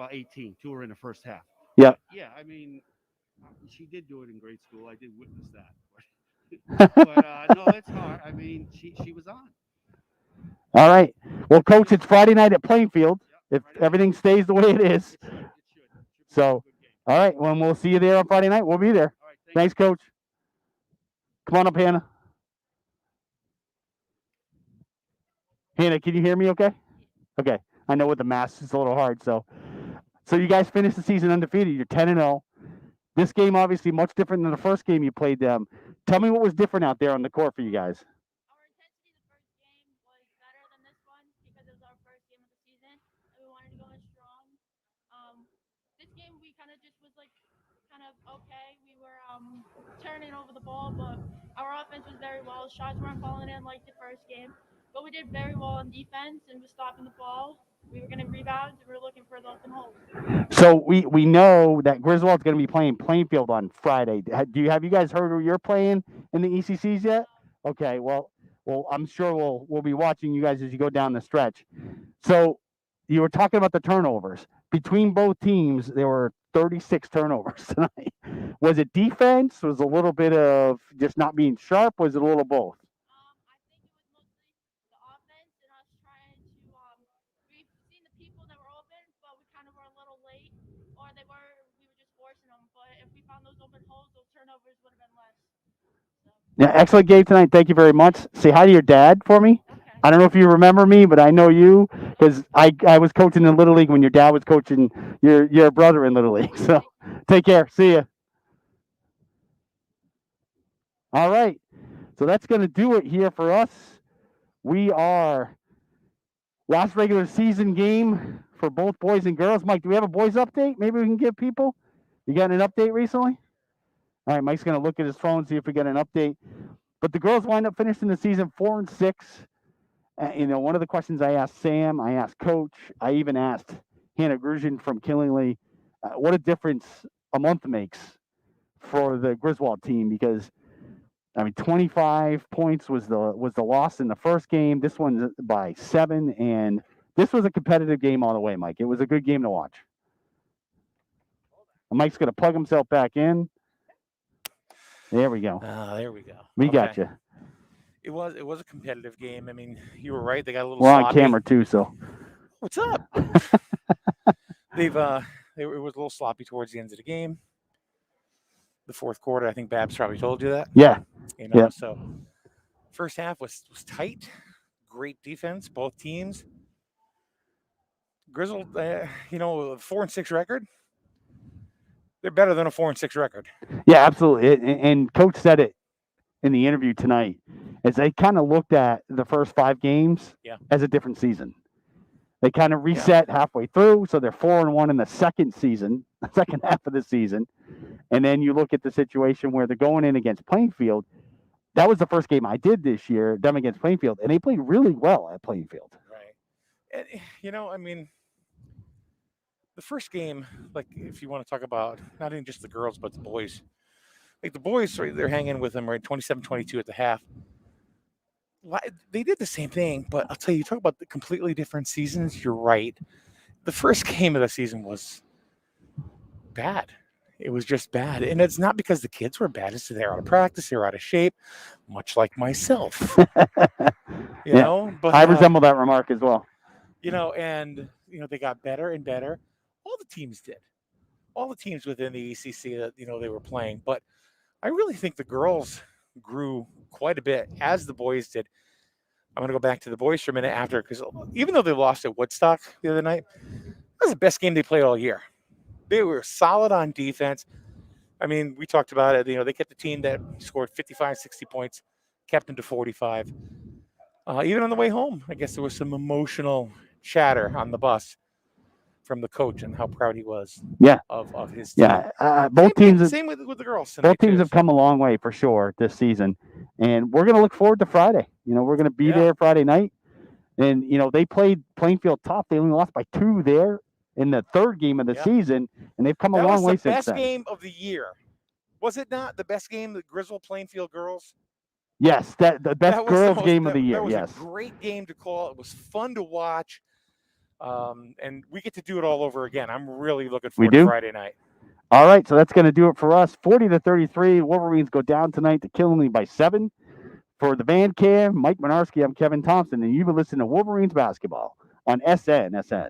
18. 2 were in the first half. Yeah. Yeah, she did do it in grade school. I did witness that. But no, it's hard. She was on. All right. Well, Coach, it's Friday night at Plainfield. If everything stays the way it is. It should. So, all right. When we'll see you there on Friday night, we'll be there. All right, Thanks, Coach. Come on up, Hannah. Hannah, can you hear me okay? Okay. I know with the mask, it's a little hard. So you guys finished the season undefeated. You're 10-0. This game, obviously, much different than the first game you played them. Tell me what was different out there on the court for you guys. Our intensity the first game was better than this one because it was our first game of the season, and we wanted to go in strong. This game, we kind of just was okay. We were turning over the ball, but our offense was very well. Shots weren't falling in like the first game, but we did very well on defense and was stopping the ball. We were getting rebounds, and we were looking for the open holes. So we know that Griswold's going to be playing Plainfield on Friday. Have you guys heard who you're playing in the ECCs yet? Okay, well, I'm sure we'll be watching you guys as you go down the stretch. So you were talking about the turnovers. Between both teams, there were 36 turnovers tonight. Was it defense? Was it a little bit of just not being sharp? Was it a little both? I think it was mostly the offense and us trying to. We've seen the people that were open, but we kind of were a little late, or we were just forcing them. But if we found those open holes, those turnovers would have been less. Yeah, excellent game tonight. Thank you very much. Say hi to your dad for me. Okay. I don't know if you remember me, but I know you because I was coaching in Little League when your dad was coaching your brother in Little League. So take care. See ya. All right. So that's going to do it here for us. We are last regular season game for both boys and girls. Mike, do we have a boys update? Maybe we can give people. You got an update recently? All right, Mike's going to look at his phone, see if we got an update. But the girls wind up finishing the season 4-6. One of the questions I asked Sam, I asked Coach, I even asked Hannah Grushin from Killingly, what a difference a month makes for the Griswold team, because 25 points was the loss in the first game. This one's by 7, and this was a competitive game all the way, Mike. It was a good game to watch. Mike's going to plug himself back in. There we go. There we go. We got you. It was a competitive game. I mean, you were right. They got a little We're sloppy. on camera too, so. What's up? It was a little sloppy towards the end of the game. The fourth quarter, I think Babs probably told you that. Yeah. So first half was tight. Great defense, both teams. Griswold, 4-6 record. They're better than a 4-6 record. Yeah, absolutely. And Coach said it in the interview tonight, as they kind of looked at the first 5 games as a different season. They kind of reset halfway through, so they're 4-1 in the second half of the season. And then you look at the situation where they're going in against Plainfield. That was the first game I did this year, them against Plainfield, and they played really well at Plainfield. Right. And, the first game, like if you want to talk about not even just the girls, but the boys. Like the boys, they're hanging with them, right? 27-22 at the half. They did the same thing, but I'll tell you, talk about the completely different seasons. You're right. The first game of the season was bad. It was just bad. And it's not because the kids were bad. It's they're out of practice. They're out of shape, much like myself. you know? But I resemble that remark as well. They got better and better. All the teams did. All the teams within the ECC that, they were playing. But I really think the girls grew quite a bit as the boys did. I'm going to go back to the boys for a minute after, because even though they lost at Woodstock the other night, that was the best game they played all year. They were solid on defense. I mean, we talked about it. They kept the team that scored 55, 60 points, kept them to 45. Even on the way home, I guess there was some emotional chatter on the bus from the coach and how proud he was of his team. Yeah, both teams. Same with the girls. Both teams have come a long way for sure this season, and we're going to look forward to Friday. We're going to be there Friday night, and they played Plainfield tough. They only lost by 2 there in the third game of the season, and they've come a long way since then. That was the best game of the year. Was it not the best game, the Griswold Plainfield girls? Yes, the best girls game of the year. That was a great game to call. It was fun to watch. And we get to do it all over again. I'm really looking forward to Friday night. All right, so that's going to do it for us. 40-33, Wolverines go down tonight to Killingly by 7. For the Van Cam, Mike Minarski, I'm Kevin Thompson, and you've been listening to Wolverines basketball on SNSN.